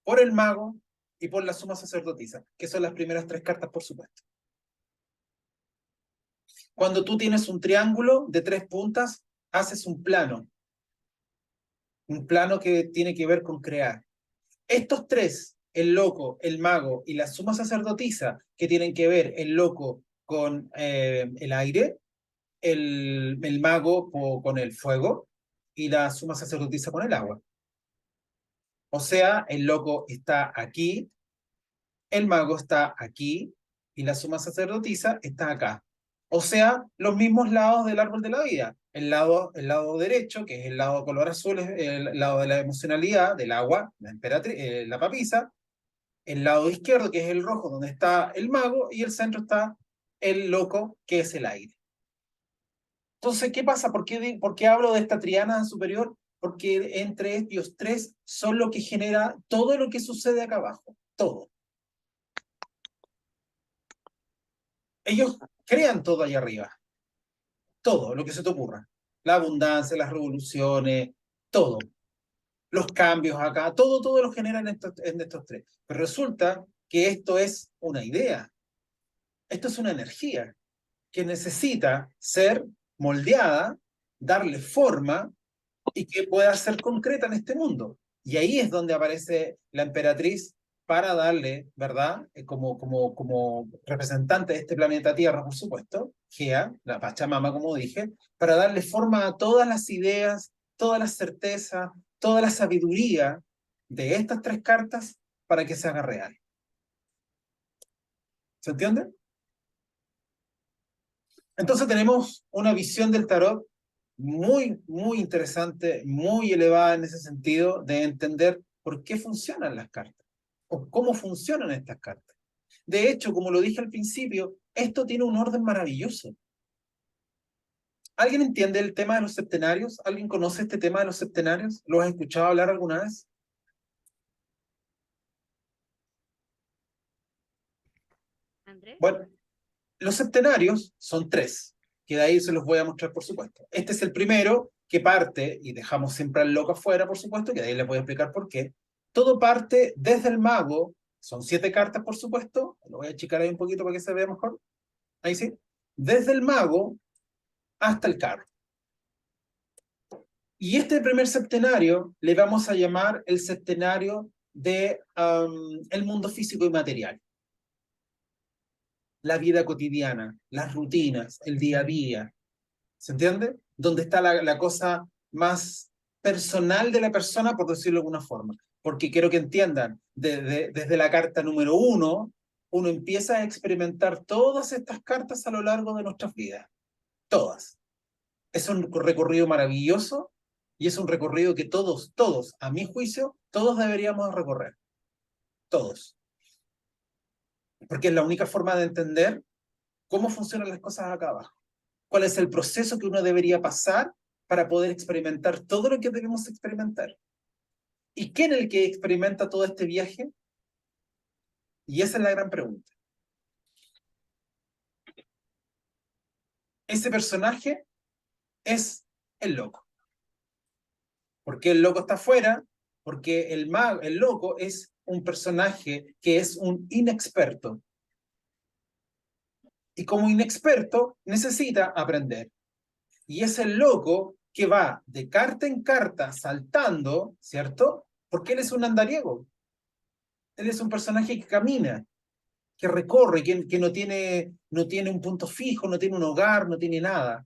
por el mago y por la suma sacerdotisa, que son las primeras 3 cartas, por supuesto. Cuando tú tienes un triángulo de 3 puntas, haces un plano que tiene que ver con crear. Estos 3, el loco, el mago y la suma sacerdotisa, que tienen que ver el loco con el aire, el mago con el fuego y la suma sacerdotisa con el agua. O sea, el loco está aquí, el mago está aquí y la suma sacerdotisa está acá. O sea, los mismos lados del árbol de la vida. El lado derecho, que es el lado color azul, es el lado de la emocionalidad, del agua, la emperatriz, la papisa. El lado izquierdo, que es el rojo, donde está el mago, y el centro está el loco, que es el aire. Entonces, ¿qué pasa? ¿Por qué hablo de esta triana superior? Porque entre ellos 3 son lo que genera todo lo que sucede acá abajo. Todo. Ellos crean todo allá arriba. Todo lo que se te ocurra. La abundancia, las revoluciones, todo. Los cambios acá, todo lo generan en estos 3. Pero resulta que esto es una idea. Esto es una energía que necesita ser moldeada, darle forma y que pueda ser concreta en este mundo. Y ahí es donde aparece la emperatriz para darle, ¿verdad? Como representante de este planeta Tierra, por supuesto, Gea, la Pachamama, como dije, para darle forma a todas las ideas, todas las certezas, toda la sabiduría de estas 3 cartas para que se haga real. ¿Se entiende? Entonces tenemos una visión del tarot muy interesante, muy elevada en ese sentido, de entender por qué funcionan las cartas, o cómo funcionan estas cartas. De hecho, como lo dije al principio, esto tiene un orden maravilloso. ¿Alguien entiende el tema de los septenarios? ¿Alguien conoce este tema de los septenarios? ¿Lo has escuchado hablar alguna vez? Andrés. Bueno, los septenarios son 3, que de ahí se los voy a mostrar, por supuesto. Este es el primero, que parte, y dejamos siempre al loco afuera, por supuesto, que de ahí les voy a explicar por qué. Todo parte desde el mago, son 7 cartas, por supuesto, lo voy a achicar ahí un poquito para que se vea mejor. Ahí sí. Desde el mago hasta el carro. Y este primer septenario le vamos a llamar el septenario de el mundo físico y material. La vida cotidiana, las rutinas, el día a día. ¿Se entiende? Donde está la cosa más personal de la persona, por decirlo de alguna forma. Porque quiero que entiendan, desde la carta número 1, uno empieza a experimentar todas estas cartas a lo largo de nuestras vidas. Todas. Es un recorrido maravilloso y es un recorrido que todos, a mi juicio, todos deberíamos recorrer. Todos. Porque es la única forma de entender cómo funcionan las cosas acá abajo. ¿Cuál es el proceso que uno debería pasar para poder experimentar todo lo que debemos experimentar? ¿Y quién es el que experimenta todo este viaje? Y esa es la gran pregunta. Ese personaje es el loco. ¿Por qué el loco está afuera? Porque el loco es un personaje que es un inexperto. Y como inexperto necesita aprender. Y es el loco que va de carta en carta saltando, ¿cierto? Porque él es un andariego. Él es un personaje que camina, que recorre, que no tiene un punto fijo, no tiene un hogar, no tiene nada.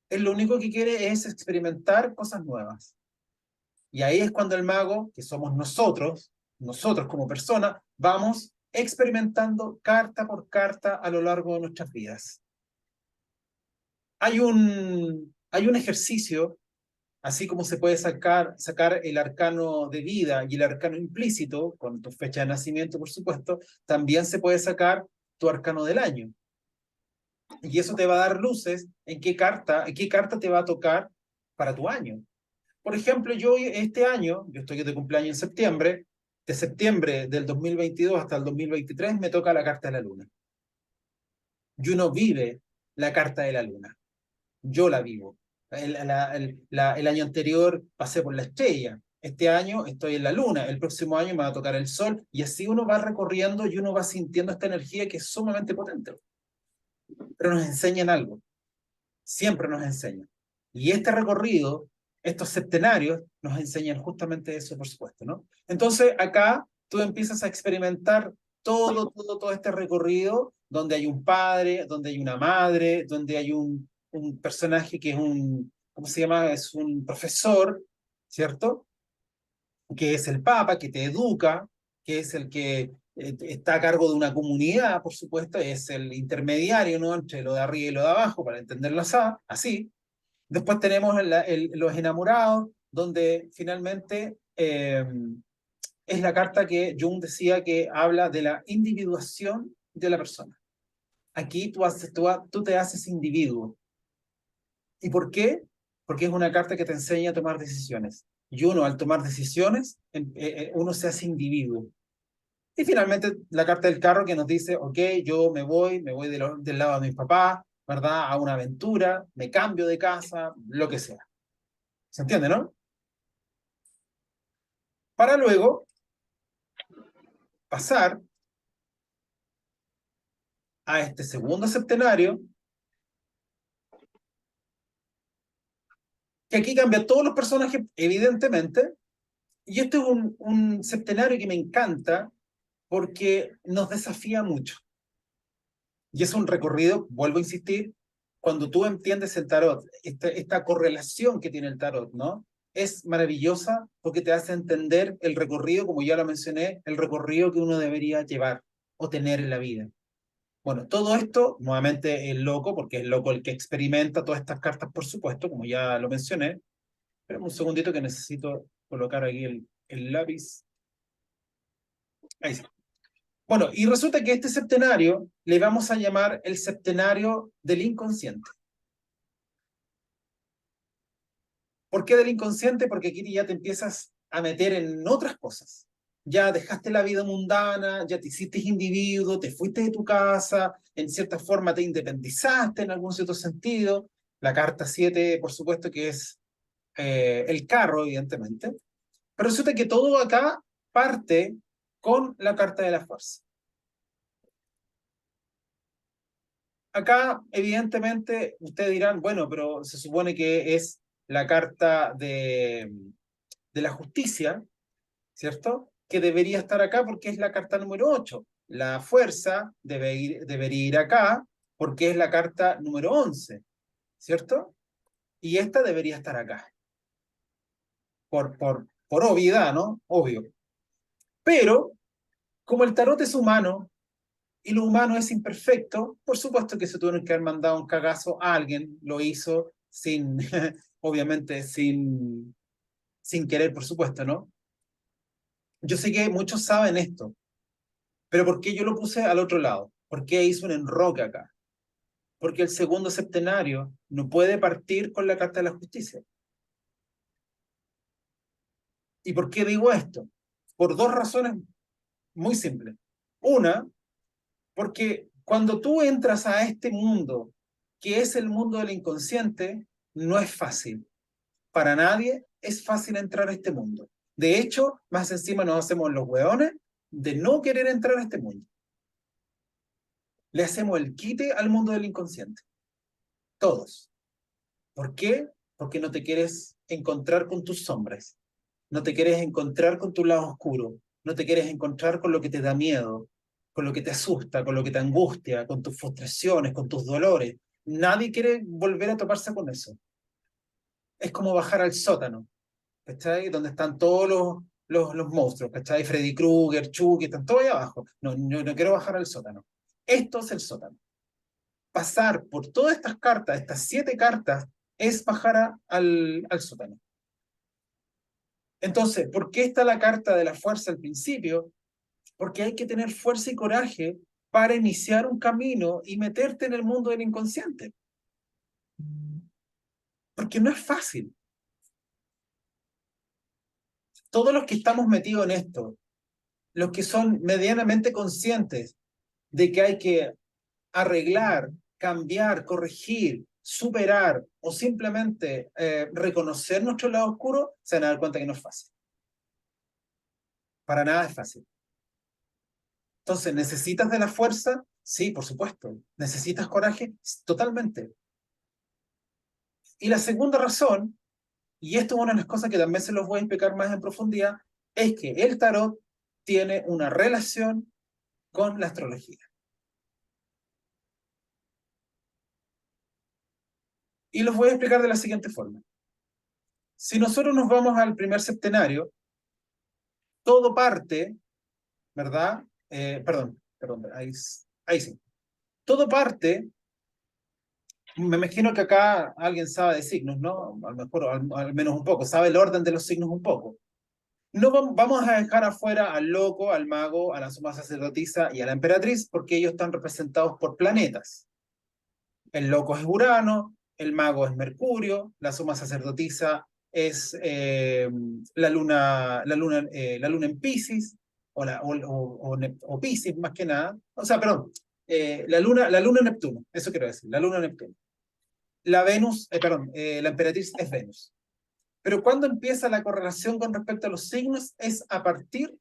Él lo único que quiere es experimentar cosas nuevas. Y ahí es cuando el mago, que somos nosotros como personas, vamos experimentando carta por carta a lo largo de nuestras vidas. Hay un ejercicio, así como se puede sacar el arcano de vida y el arcano implícito, con tu fecha de nacimiento, por supuesto, también se puede sacar tu arcano del año. Y eso te va a dar luces en qué carta te va a tocar para tu año. Por ejemplo, yo este año, yo estoy de cumpleaños en septiembre, de septiembre del 2022 hasta el 2023 me toca la carta de la luna. Y uno vive la carta de la luna. Yo la vivo. El año anterior pasé por la estrella. Este año estoy en la luna. El próximo año me va a tocar el sol. Y así uno va recorriendo y uno va sintiendo esta energía que es sumamente potente. Pero nos enseñan algo. Siempre nos enseñan. Y este recorrido, estos septenarios, nos enseñan justamente eso, por supuesto, ¿no? Entonces, acá tú empiezas a experimentar todo este recorrido donde hay un padre, donde hay una madre, donde hay un personaje que es ¿cómo se llama? Es un profesor, ¿cierto? Que es el papa, que te educa, que es el que está a cargo de una comunidad, por supuesto, es el intermediario, ¿no? Entre lo de arriba y lo de abajo, para entenderlo así. Después tenemos los enamorados, donde finalmente es la carta que Jung decía que habla de la individuación de la persona. Aquí tú te haces individuo. ¿Y por qué? Porque es una carta que te enseña a tomar decisiones. Y uno, al tomar decisiones, uno se hace individuo. Y finalmente la carta del carro que nos dice, ok, yo me voy del lado de mis papás, ¿verdad? A una aventura, me cambio de casa, lo que sea. ¿Se entiende, no? Para luego pasar a este segundo septenario, que aquí cambia todos los personajes, evidentemente, y este es un septenario que me encanta porque nos desafía mucho. Y es un recorrido, vuelvo a insistir, cuando tú entiendes el tarot, esta correlación que tiene el tarot, ¿no? Es maravillosa porque te hace entender el recorrido, como ya lo mencioné, el recorrido que uno debería llevar o tener en la vida. Bueno, todo esto, nuevamente el loco, porque es el loco el que experimenta todas estas cartas, por supuesto, como ya lo mencioné. Espera un segundito que necesito colocar aquí el lápiz. Ahí sí. Bueno, y resulta que este septenario le vamos a llamar el septenario del inconsciente. ¿Por qué del inconsciente? Porque aquí ya te empiezas a meter en otras cosas. Ya dejaste la vida mundana, ya te hiciste individuo, te fuiste de tu casa, en cierta forma te independizaste en algún cierto sentido. La carta 7, por supuesto, que es el carro, evidentemente. Pero resulta que todo acá parte con la carta de la fuerza. Acá, evidentemente, ustedes dirán, bueno, pero se supone que es la carta de la justicia, ¿cierto? Que debería estar acá porque es la carta número 8. La fuerza debería ir acá porque es la carta número 11, ¿cierto? Y esta debería estar acá. Por obviedad, ¿no? Obvio. Pero, como el tarot es humano y lo humano es imperfecto, por supuesto que se tuvieron que haber mandado un cagazo a alguien, lo hizo sin, obviamente, sin querer, por supuesto, ¿no? Yo sé que muchos saben esto, pero ¿por qué yo lo puse al otro lado? ¿Por qué hice un enroque acá? Porque el segundo septenario no puede partir con la Carta de la Justicia. ¿Y por qué digo esto? Por dos razones muy simples. Una, porque cuando tú entras a este mundo, que es el mundo del inconsciente, no es fácil. Para nadie es fácil entrar a este mundo. De hecho, más encima nos hacemos los hueones de no querer entrar a este mundo. Le hacemos el quite al mundo del inconsciente. Todos. ¿Por qué? Porque no te quieres encontrar con tus sombras, no te quieres encontrar con tu lado oscuro, no te quieres encontrar con lo que te da miedo, con lo que te asusta, con lo que te angustia, con tus frustraciones, con tus dolores. Nadie quiere volver a toparse con eso. Es como bajar al sótano, ¿cachai? Donde están todos los monstruos, ¿cachai? Freddy Krueger, Chucky, están todos ahí abajo. No, no quiero bajar al sótano. Esto es el sótano. Pasar por todas estas cartas, estas 7 cartas, es bajar al sótano. Entonces, ¿por qué está la carta de la fuerza al principio? Porque hay que tener fuerza y coraje para iniciar un camino y meterte en el mundo del inconsciente. Porque no es fácil. Todos los que estamos metidos en esto, los que son medianamente conscientes de que hay que arreglar, cambiar, corregir, superar o simplemente reconocer nuestro lado oscuro, se van a dar cuenta que no es fácil. Para nada es fácil. Entonces, ¿necesitas de la fuerza? Sí, por supuesto. ¿Necesitas coraje? Totalmente. Y la segunda razón, y esto es una de las cosas que también se los voy a explicar más en profundidad, es que el tarot tiene una relación con la astrología. Y los voy a explicar de la siguiente forma. Si nosotros nos vamos al primer septenario, todo parte, ¿verdad? Perdón, ahí sí. Todo parte, me imagino que acá alguien sabe de signos, ¿no? A lo mejor al menos un poco, sabe el orden de los signos un poco. No vamos a dejar afuera al loco, al mago, a la suma sacerdotisa y a la emperatriz, porque ellos están representados por planetas. El loco es Urano, el mago es Mercurio, la suma sacerdotisa es la luna en Piscis, o Piscis más que nada. O sea, perdón, la luna Neptuno, eso quiero decir, la luna Neptuno. La Venus, la emperatriz es Venus. Pero cuando empieza la correlación con respecto a los signos es a partir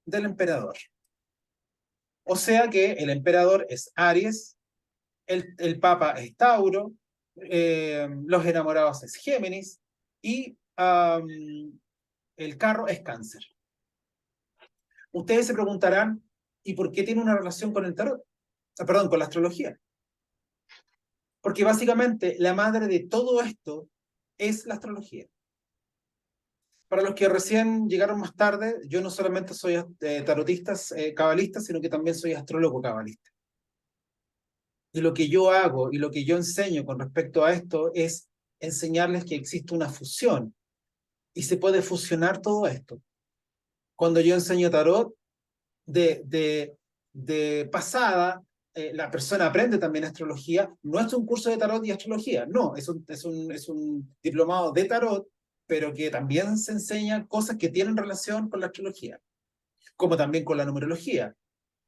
del emperador. O sea que el emperador es Aries, el Papa es Tauro, los enamorados es Géminis y el carro es Cáncer. Ustedes se preguntarán, ¿y por qué tiene una relación con el tarot? Perdón, con la astrología. Porque básicamente la madre de todo esto es la astrología. Para los que recién llegaron más tarde, yo no solamente soy tarotista, cabalista, sino que también soy astrólogo cabalista. Y lo que yo hago y lo que yo enseño con respecto a esto es enseñarles que existe una fusión y se puede fusionar todo esto. Cuando yo enseño tarot, de pasada, la persona aprende también astrología. No es un curso de tarot y astrología, no, es un diplomado de tarot, pero que también se enseña cosas que tienen relación con la astrología, como también con la numerología,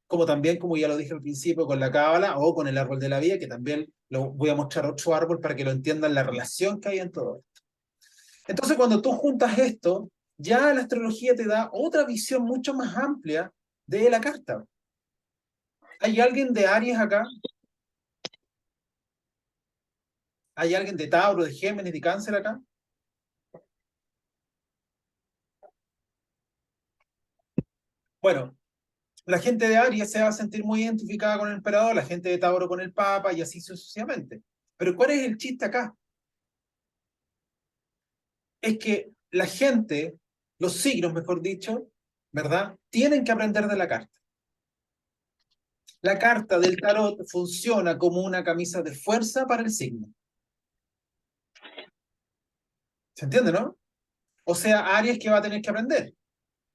como también, como ya lo dije al principio, con la cábala o con el árbol de la vida, que también lo voy a mostrar otro árbol para que lo entiendan la relación que hay en todo esto. Entonces, cuando tú juntas esto, ya la astrología te da otra visión mucho más amplia de la carta. ¿Hay alguien de Aries acá? ¿Hay alguien de Tauro, de Géminis, de Cáncer acá? Bueno, la gente de Aries se va a sentir muy identificada con el emperador, la gente de Tauro con el Papa y así sucesivamente. Pero ¿cuál es el chiste acá? Es que la gente, los signos, mejor dicho, ¿verdad? Tienen que aprender de la carta. La carta del tarot funciona como una camisa de fuerza para el signo. ¿Se entiende, no? O sea, Aries que va a tener que aprender.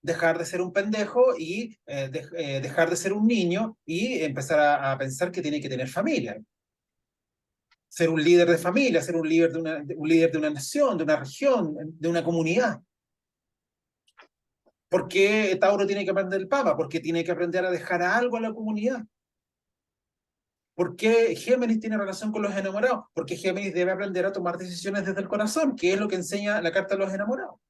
Dejar de ser un pendejo y dejar de ser un niño y empezar a pensar que tiene que tener familia. Ser un líder de familia, ser un líder de una nación, de una región, de una comunidad. ¿Por qué Tauro tiene que aprender el Papa? Porque tiene que aprender a dejar algo a la comunidad. ¿Por qué Géminis tiene relación con los enamorados? Porque Géminis debe aprender a tomar decisiones desde el corazón, que es lo que enseña la carta de los enamorados.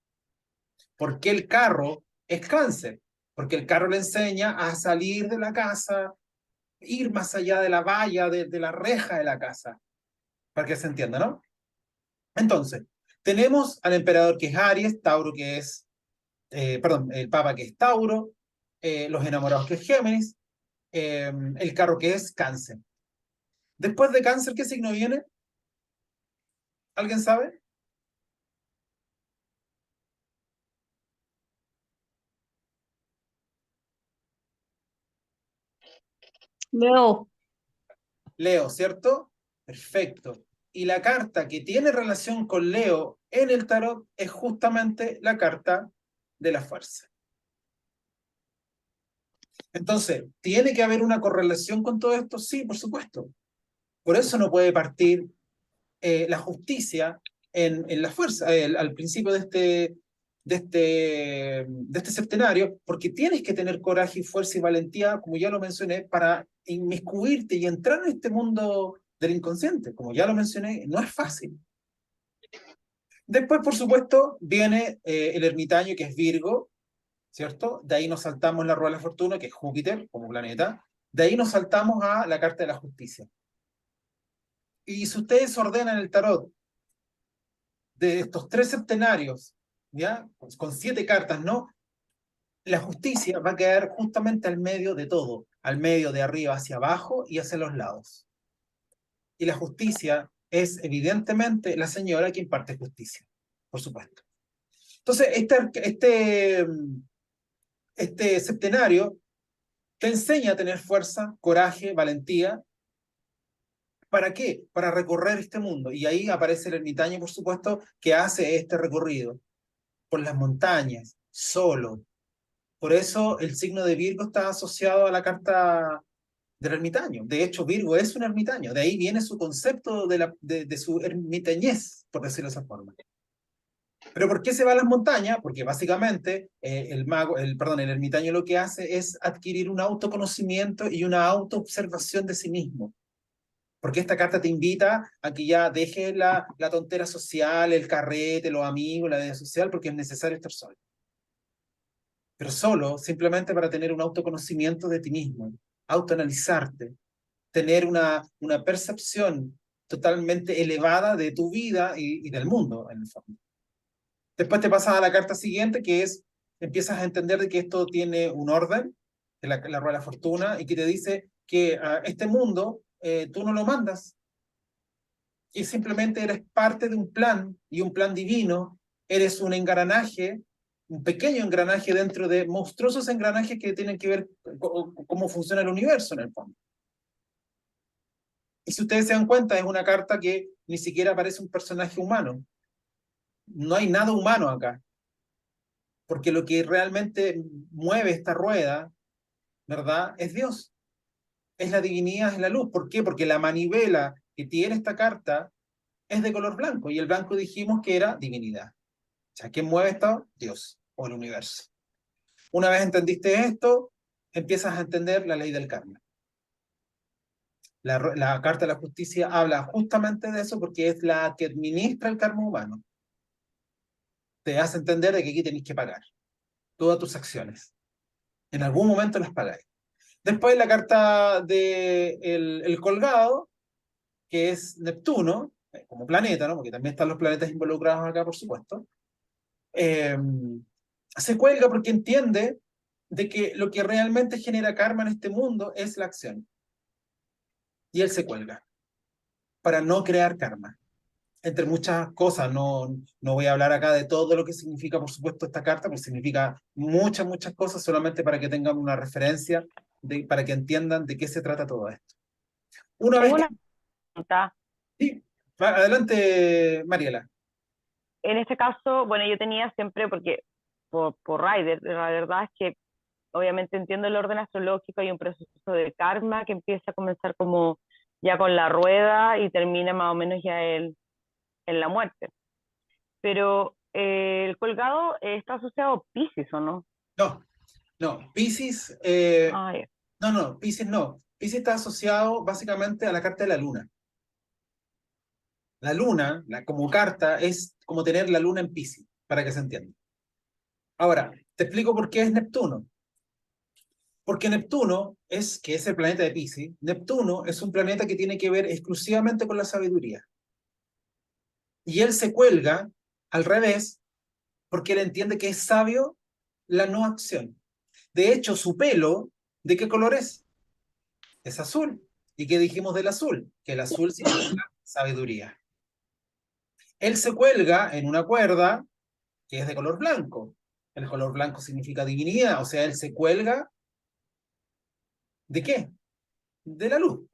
¿Por qué el carro es Cáncer? Porque el carro le enseña a salir de la casa, ir más allá de la valla, de la reja de la casa, para que se entienda, ¿no? Entonces, tenemos al emperador que es Aries, Tauro que es, perdón, el papa que es Tauro, los enamorados que es Géminis, el carro que es Cáncer. Después de Cáncer, ¿qué signo viene? ¿Alguien sabe? Leo, Leo, ¿cierto? Perfecto. Y la carta que tiene relación con Leo en el tarot es justamente la carta de la fuerza. Entonces, ¿tiene que haber una correlación con todo esto? Sí, por supuesto. Por eso no puede partir la justicia en la fuerza, al principio de este septenario, porque tienes que tener coraje y fuerza y valentía, como ya lo mencioné, para inmiscuirte y entrar en este mundo del inconsciente. Como ya lo mencioné, no es fácil. Después, por supuesto, viene el ermitaño, que es Virgo, ¿cierto? De ahí nos saltamos la rueda de la fortuna, que es Júpiter como planeta. De ahí nos saltamos a la carta de la justicia. Y si ustedes ordenan el tarot de estos 3 septenarios, ¿ya? Con 7 cartas, ¿no? La justicia va a quedar justamente al medio de todo, al medio de arriba hacia abajo y hacia los lados. Y la justicia es evidentemente la señora que imparte justicia, por supuesto. Entonces, este septenario te enseña a tener fuerza, coraje, valentía. ¿Para qué? Para recorrer este mundo. Y ahí aparece el ermitaño, por supuesto, que hace este recorrido por las montañas, solo. Por eso el signo de Virgo está asociado a la carta del ermitaño. De hecho, Virgo es un ermitaño. De ahí viene su concepto de su ermitañez, por decirlo de esa forma. ¿Pero por qué se va a las montañas? Porque básicamente el ermitaño lo que hace es adquirir un autoconocimiento y una autoobservación de sí mismo. Porque esta carta te invita a que ya dejes la tontera social, el carrete, los amigos, la vida social, porque es necesario estar solo. Pero solo simplemente para tener un autoconocimiento de ti mismo, autoanalizarte, tener una percepción totalmente elevada de tu vida y del mundo, en el fondo. Después te pasas a la carta siguiente, que es, empiezas a entender de que esto tiene un orden, la rueda de la fortuna, y que te dice que este mundo tú no lo mandas, y simplemente eres parte de un plan, y un plan divino, eres un engranaje, un pequeño engranaje dentro de monstruosos engranajes que tienen que ver con cómo funciona el universo en el fondo. Y si ustedes se dan cuenta, es una carta que ni siquiera aparece un personaje humano. No hay nada humano acá, porque lo que realmente mueve esta rueda, ¿verdad? Es Dios, es la divinidad, es la luz. ¿Por qué? Porque la manivela que tiene esta carta es de color blanco, y el blanco dijimos que era divinidad. O sea, ¿quién mueve esto? Dios o el universo. Una vez entendiste esto, empiezas a entender la ley del karma. La Carta de la Justicia habla justamente de eso porque es la que administra el karma humano. Te hace entender de que aquí tenéis que pagar todas tus acciones. En algún momento las pagáis. Después la carta de el colgado, que es Neptuno, como planeta, ¿no? Porque también están los planetas involucrados acá, por supuesto. Se cuelga porque entiende de que lo que realmente genera karma en este mundo es la acción. Y él se cuelga para no crear karma. Entre muchas cosas, no voy a hablar acá de todo lo que significa, por supuesto, esta carta, porque significa muchas cosas, solamente para que tengan una referencia, para que entiendan de qué se trata todo esto. Una vez Tengo que... una pregunta. Sí, adelante, Mariela. En este caso, bueno, yo tenía siempre, porque por Rider, la verdad es que obviamente entiendo el orden astrológico, hay un proceso de karma que empieza a comenzar como ya con la rueda y termina más o menos ya en la muerte. Pero el colgado está asociado a Piscis, ¿o no? No, Piscis, Ah, ya. no, Piscis no. Piscis está asociado básicamente a la carta de la luna. La luna, como carta, es como tener la luna en Piscis, para que se entienda. Ahora, te explico por qué es Neptuno. Porque Neptuno que es el planeta de Piscis, Neptuno es un planeta que tiene que ver exclusivamente con la sabiduría. Y él se cuelga al revés porque él entiende que es sabio la no acción. De hecho, su pelo, ¿de qué color es? Es azul. ¿Y qué dijimos del azul? Que el azul significa sabiduría. Él se cuelga en una cuerda que es de color blanco. El color blanco significa divinidad, o sea, él se cuelga ¿de qué? De la luz.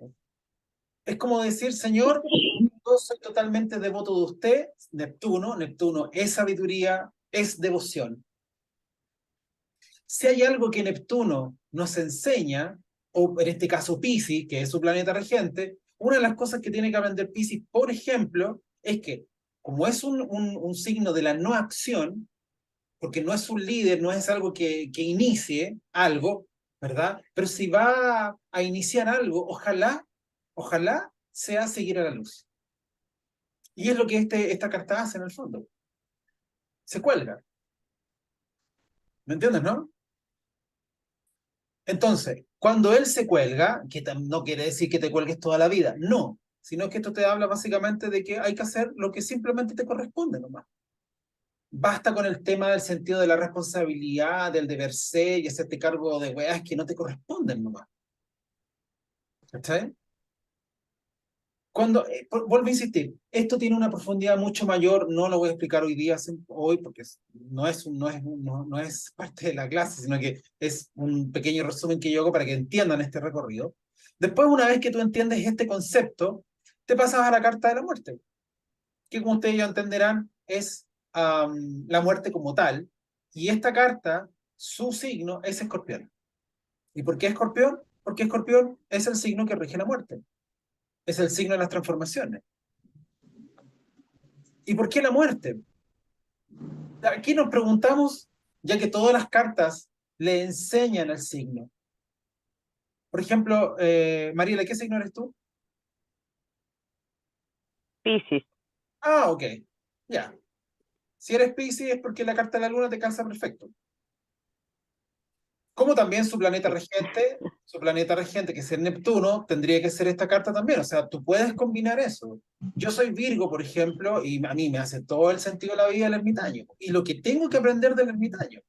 Es como decir, Señor, yo soy totalmente devoto de usted, Neptuno. Neptuno es sabiduría, es devoción. Si hay algo que Neptuno nos enseña, o en este caso Piscis, que es su planeta regente, una de las cosas que tiene que aprender Piscis, por ejemplo, es que como es un signo de la no acción, porque no es un líder, no es algo que inicie algo, ¿verdad? Pero si va a iniciar algo, ojalá sea seguir a la luz. Y es lo que esta carta hace en el fondo. Se cuelga. ¿Me entiendes, no? Entonces, cuando él se cuelga, que no quiere decir que te cuelgues toda la vida, no, sino que esto te habla básicamente de que hay que hacer lo que simplemente te corresponde nomás. Basta con el tema del sentido de la responsabilidad, del deber ser y hacerte cargo de weas que no te corresponden nomás. ¿Está? Cuando, vuelvo a insistir, esto tiene una profundidad mucho mayor, no lo voy a explicar hoy porque no es parte de la clase, sino que es un pequeño resumen que yo hago para que entiendan este recorrido. Después, una vez que tú entiendes este concepto, te pasas a la carta de la muerte, que como ustedes ya entenderán, es la muerte como tal, y esta carta, su signo es Escorpión. ¿Y por qué Escorpión? Porque Escorpión es el signo que rige la muerte. Es el signo de las transformaciones. ¿Y por qué la muerte? Aquí nos preguntamos, ya que todas las cartas le enseñan el signo. Por ejemplo, Mariela, ¿qué signo eres tú? Piscis. Ah, ok. Ya. Si eres Piscis es porque la carta de la luna te calza perfecto. Como también su planeta regente, que es el Neptuno, tendría que ser esta carta también. O sea, tú puedes combinar eso. Yo soy Virgo, por ejemplo, y a mí me hace todo el sentido de la vida el ermitaño. Y lo que tengo que aprender del ermitaño.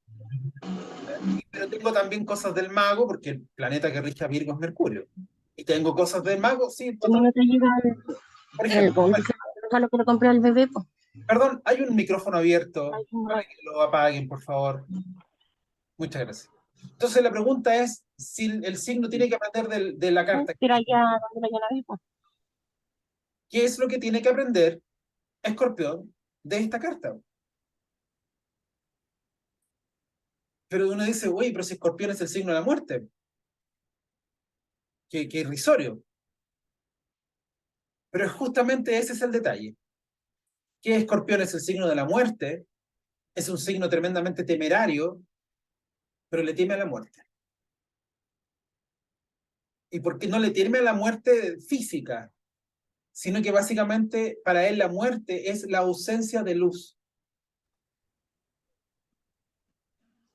Pero tengo también cosas del mago, porque el planeta que rige a Virgo es Mercurio. Y tengo cosas del mago, sí, ¿Cómo no te llega por el ejemplo. regalo que le compré al bebé? Pues? Perdón, hay un micrófono abierto. Para que lo apaguen, por favor. Muchas gracias. Entonces la pregunta es si el signo tiene que aprender de la carta. Tira ya donde la vi, pues. ¿Qué es lo que tiene que aprender Escorpión de esta carta? Pero uno dice, uy, pero si Escorpión es el signo de la muerte. Qué irrisorio. Pero justamente ese es el detalle. Que Escorpión es el signo de la muerte, es un signo tremendamente temerario, pero le teme a la muerte. ¿Y por qué no le teme a la muerte física? Sino que básicamente para él la muerte es la ausencia de luz.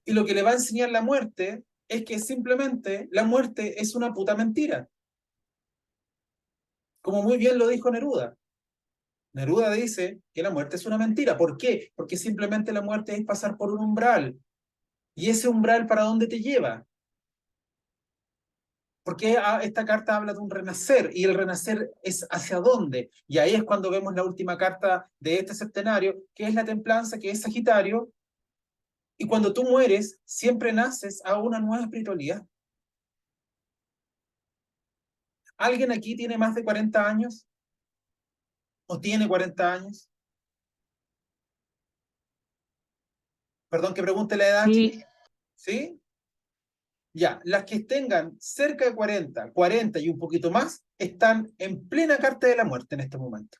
Y lo que le va a enseñar la muerte es que simplemente la muerte es una puta mentira. Como muy bien lo dijo Neruda. Neruda dice que la muerte es una mentira. ¿Por qué? Porque simplemente la muerte es pasar por un umbral. ¿Y ese umbral para dónde te lleva? Porque esta carta habla de un renacer, y el renacer es hacia dónde. Y ahí es cuando vemos la última carta de este septenario, que es la templanza, que es Sagitario. Y cuando tú mueres, siempre naces a una nueva espiritualidad. ¿Alguien aquí tiene más de 40 años? ¿O tiene 40 años? Perdón que pregunte la edad. Sí. ¿Sí? Ya, las que tengan cerca de 40 y un poquito más, están en plena carta de la muerte en este momento.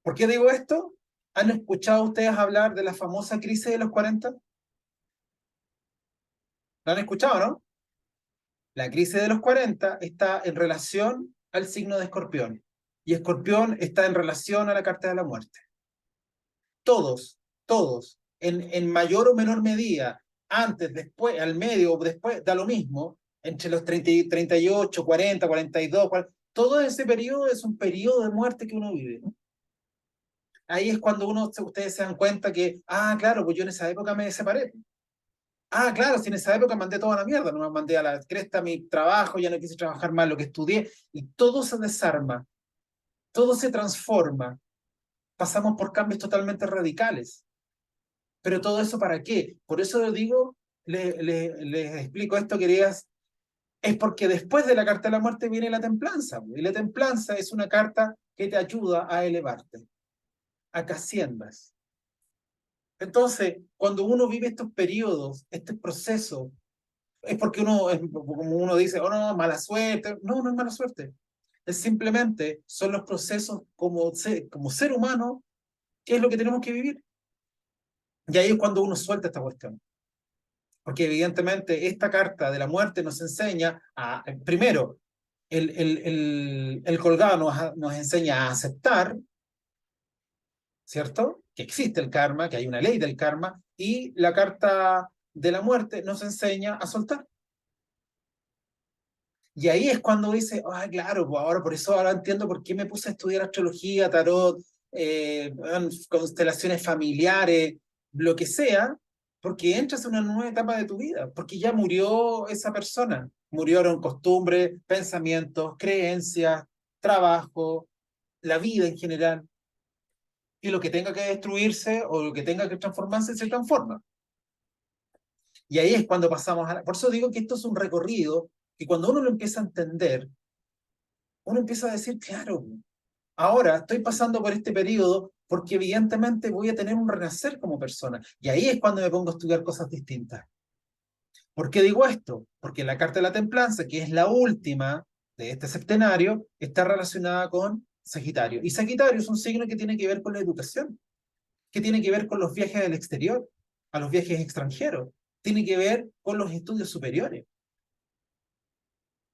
¿Por qué digo esto? ¿Han escuchado ustedes hablar de la famosa crisis de los 40? ¿La han escuchado, no? La crisis de los 40 está en relación al signo de Escorpión. Y Escorpión está en relación a la carta de la muerte. Todos, en mayor o menor medida, antes, después, al medio o después, da lo mismo, entre los 38, 40, 42, todo ese periodo es un periodo de muerte que uno vive. Ahí es cuando ustedes se dan cuenta que, claro, pues yo en esa época me separé. Claro, si en esa época mandé toda la mierda, no me mandé a la cresta mi trabajo, ya no quise trabajar más lo que estudié, y todo se desarma, todo se transforma. Pasamos por cambios totalmente radicales. Pero todo eso ¿para qué? Por eso lo digo, les explico esto, queridas, es porque después de la carta de la muerte viene la templanza, y la templanza es una carta que te ayuda a elevarte, a que asciendas. Entonces, cuando uno vive estos periodos, este proceso, es porque uno, como uno dice, oh no, mala suerte. No, no es mala suerte. Es simplemente, son los procesos como ser humano, que es lo que tenemos que vivir. Y ahí es cuando uno suelta esta cuestión. Porque evidentemente esta carta de la muerte nos enseña a, primero, el colgado nos enseña a aceptar, ¿cierto? Que existe el karma, que hay una ley del karma, y la carta de la muerte nos enseña a soltar. Y ahí es cuando dice, claro, pues ahora por eso ahora entiendo por qué me puse a estudiar astrología, tarot, constelaciones familiares, lo que sea, porque entras en una nueva etapa de tu vida, porque ya murió esa persona, murieron costumbres, pensamientos, creencias, trabajo, la vida en general, y lo que tenga que destruirse o lo que tenga que transformarse se transforma. Y ahí es cuando pasamos a... Por eso digo que esto es un recorrido que cuando uno lo empieza a entender, uno empieza a decir, claro, ahora estoy pasando por este periodo porque evidentemente voy a tener un renacer como persona. Y ahí es cuando me pongo a estudiar cosas distintas. ¿Por qué digo esto? Porque la carta de la templanza, que es la última de este septenario, está relacionada con Sagitario. Y Sagitario es un signo que tiene que ver con la educación, que tiene que ver con los viajes al exterior, a los viajes extranjeros, tiene que ver con los estudios superiores.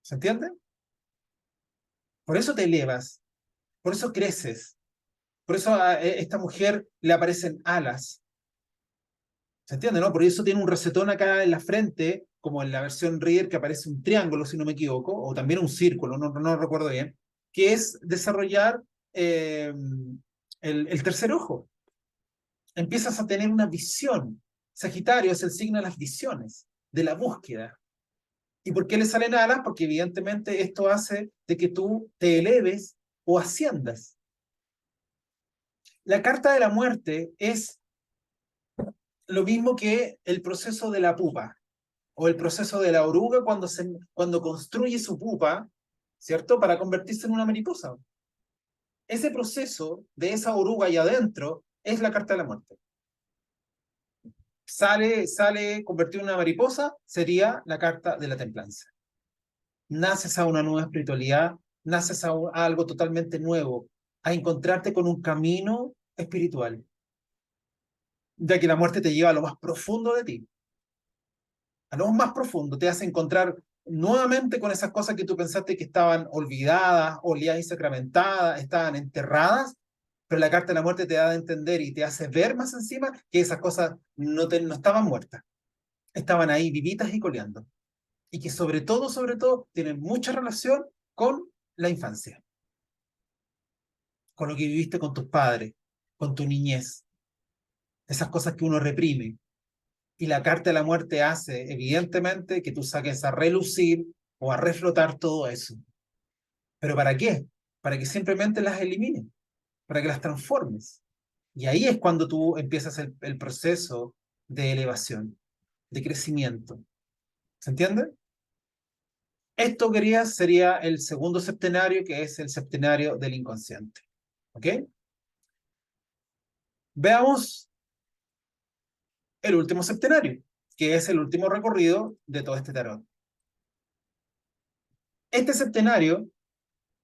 ¿Se entiende? Por eso te elevas, por eso creces, por eso a esta mujer le aparecen alas. ¿Se entiende, no? Por eso tiene un recetón acá en la frente, como en la versión Reader, que aparece un triángulo, si no me equivoco, o también un círculo, no recuerdo bien, que es desarrollar el tercer ojo. Empiezas a tener una visión. Sagitario es el signo de las visiones, de la búsqueda. ¿Y por qué le salen alas? Porque evidentemente esto hace de que tú te eleves o asciendas. La carta de la muerte es lo mismo que el proceso de la pupa o el proceso de la oruga cuando construye su pupa, ¿cierto? Para convertirse en una mariposa. Ese proceso de esa oruga ahí adentro es la carta de la muerte. Sale convertido en una mariposa, sería la carta de la templanza. Naces a una nueva espiritualidad, naces a algo totalmente nuevo, a encontrarte con un camino espiritual, ya que la muerte te lleva a lo más profundo de ti, a lo más profundo, te hace encontrar nuevamente con esas cosas que tú pensaste que estaban olvidadas, olvidadas y sacramentadas, estaban enterradas, pero la carta de la muerte te da a entender y te hace ver más encima que esas cosas no estaban muertas, estaban ahí vivitas y coleando. Y que sobre todo, tienen mucha relación con la infancia, con lo que viviste con tus padres, con tu niñez, esas cosas que uno reprime. Y la carta de la muerte hace, evidentemente, que tú saques a relucir o a reflotar todo eso. ¿Pero para qué? Para que simplemente las elimines, para que las transformes. Y ahí es cuando tú empiezas el proceso de elevación, de crecimiento. ¿Se entiende? Esto, querías, sería el segundo septenario, que es el septenario del inconsciente. ¿Ok? Veamos el último septenario, que es el último recorrido de todo este tarot. Este septenario,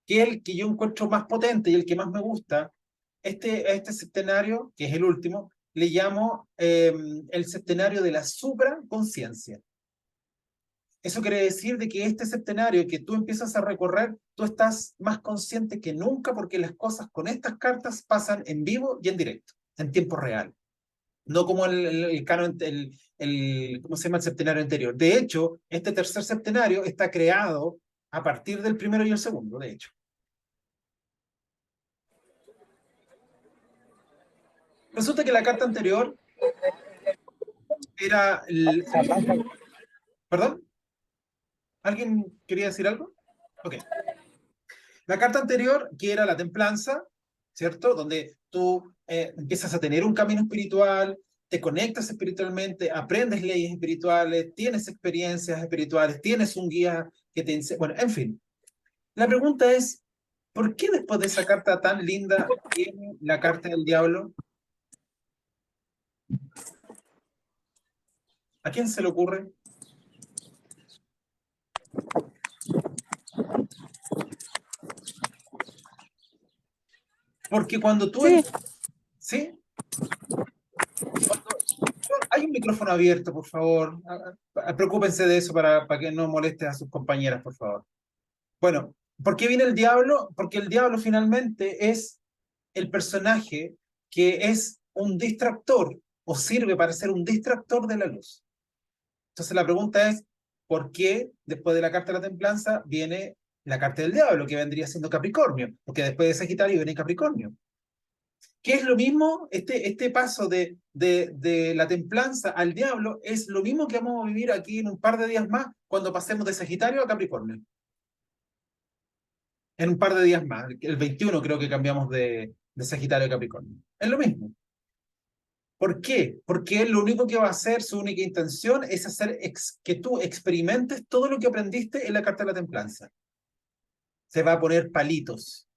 que es el que yo encuentro más potente y el que más me gusta, este septenario, que es el último, le llamo el septenario de la supraconciencia. Eso quiere decir de que este septenario que tú empiezas a recorrer, tú estás más consciente que nunca porque las cosas con estas cartas pasan en vivo y en directo, en tiempo real. No como ¿cómo se llama? El septenario anterior. De hecho, este tercer septenario está creado a partir del primero y el segundo, de hecho. Resulta que la carta anterior era... ¿Perdón? ¿Alguien quería decir algo? Ok. La carta anterior, que era la templanza, ¿cierto? Donde tú empiezas a tener un camino espiritual, te conectas espiritualmente, aprendes leyes espirituales, tienes experiencias espirituales, tienes un guía que te enseña. Bueno, en fin. La pregunta es, ¿por qué después de esa carta tan linda viene la carta del diablo? ¿A quién se le ocurre? Porque cuando tú... Sí, ¿Sí? Hay un micrófono abierto, por favor. Preocúpense de eso para que no moleste a sus compañeras, por favor. Bueno, ¿por qué viene el diablo? Porque el diablo finalmente es el personaje que es un distractor o sirve para ser un distractor de la luz. Entonces la pregunta es, ¿por qué después de la carta de la templanza viene la carta del diablo, que vendría siendo Capricornio? Porque después de Sagitario viene Capricornio. ¿Qué es lo mismo? Este paso de la templanza al diablo es lo mismo que vamos a vivir aquí en un par de días más cuando pasemos de Sagitario a Capricornio. En un par de días más. El 21 creo que cambiamos de Sagitario a Capricornio. Es lo mismo. ¿Por qué? Porque él lo único que va a hacer, su única intención es hacer que tú experimentes todo lo que aprendiste en la carta de la templanza. Se va a poner palitos,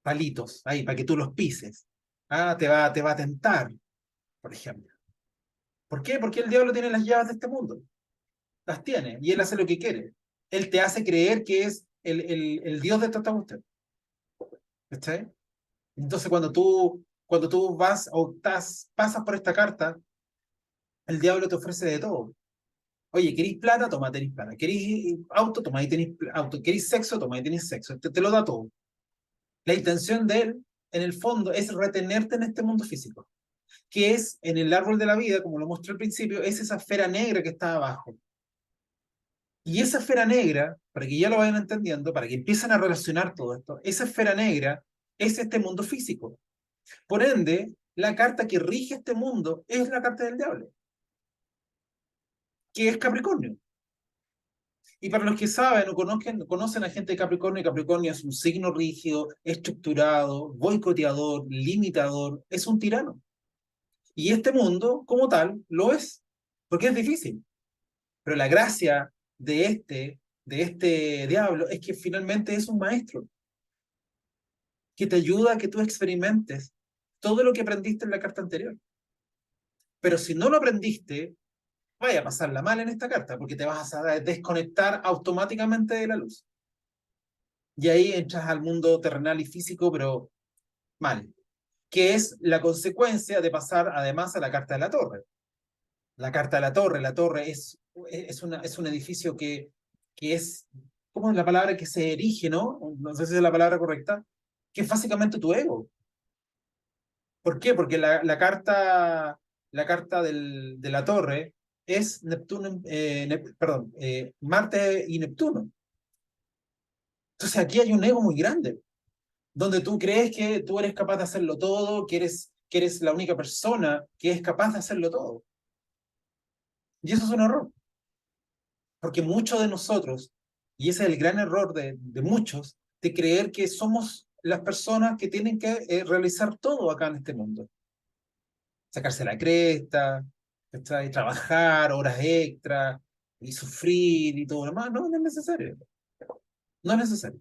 palitos, ahí, para que tú los pises. Ah, te va a tentar, por ejemplo. ¿Por qué? Porque el diablo tiene las llaves de este mundo. Las tiene, y él hace lo que quiere. Él te hace creer que es el Dios de toda usted. ¿Está? Entonces, cuando tú vas o pasas por esta carta, el diablo te ofrece de todo. Oye, ¿queréis plata? Toma, tenéis plata. ¿Queréis auto? Toma, ahí tenéis auto. ¿Queréis sexo? Toma, ahí tenéis sexo. Te lo da todo. La intención de él, en el fondo, es retenerte en este mundo físico, que es, en el árbol de la vida, como lo mostré al principio, es esa esfera negra que está abajo. Y esa esfera negra, para que ya lo vayan entendiendo, para que empiecen a relacionar todo esto, esa esfera negra es este mundo físico. Por ende, la carta que rige este mundo es la carta del diablo, que es Capricornio. Y para los que saben o conocen a gente de Capricornio, y Capricornio es un signo rígido, estructurado, boicoteador, limitador, es un tirano. Y este mundo, como tal, lo es, porque es difícil. Pero la gracia de este diablo es que finalmente es un maestro que te ayuda a que tú experimentes todo lo que aprendiste en la carta anterior. Pero si no lo aprendiste, vaya a pasarla mal en esta carta, porque te vas a desconectar automáticamente de la luz. Y ahí entras al mundo terrenal y físico, pero mal, que es la consecuencia de pasar además a la carta de la torre. La carta de la torre es un edificio que es, ¿cómo es la palabra? Que se erige, ¿no? No sé si es la palabra correcta, que es básicamente tu ego. ¿Por qué? Porque la carta de la torre es Neptuno, perdón, Marte y Neptuno. Entonces aquí hay un ego muy grande, donde tú crees que tú eres capaz de hacerlo todo, que eres la única persona que es capaz de hacerlo todo. Y eso es un error, porque muchos de nosotros, y ese es el gran error de muchos, de creer que somos las personas que tienen que realizar todo acá en este mundo. Sacarse la cresta, ¿cachai? Trabajar horas extras y sufrir y todo lo demás. No, no es necesario. No es necesario.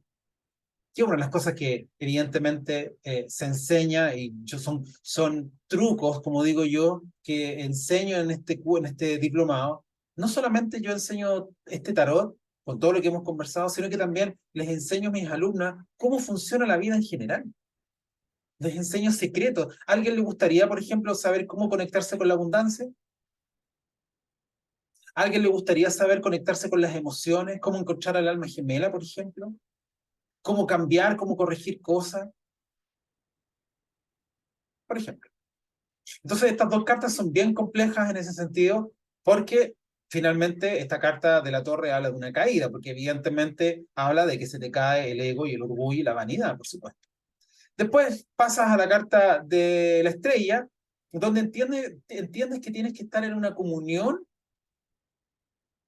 Que una de las cosas que evidentemente se enseña y son trucos, como digo yo, que enseño en este diplomado. No solamente yo enseño este tarot con todo lo que hemos conversado, sino que también les enseño a mis alumnas cómo funciona la vida en general. Les enseño secretos. ¿A alguien le gustaría, por ejemplo, saber cómo conectarse con la abundancia? ¿A alguien le gustaría saber conectarse con las emociones? ¿Cómo encontrar al alma gemela, por ejemplo? ¿Cómo cambiar, cómo corregir cosas? Por ejemplo. Entonces, estas dos cartas son bien complejas en ese sentido, porque finalmente esta carta de la torre habla de una caída, porque evidentemente habla de que se te cae el ego y el orgullo y la vanidad, por supuesto. Después pasas a la carta de la estrella, donde entiendes que tienes que estar en una comunión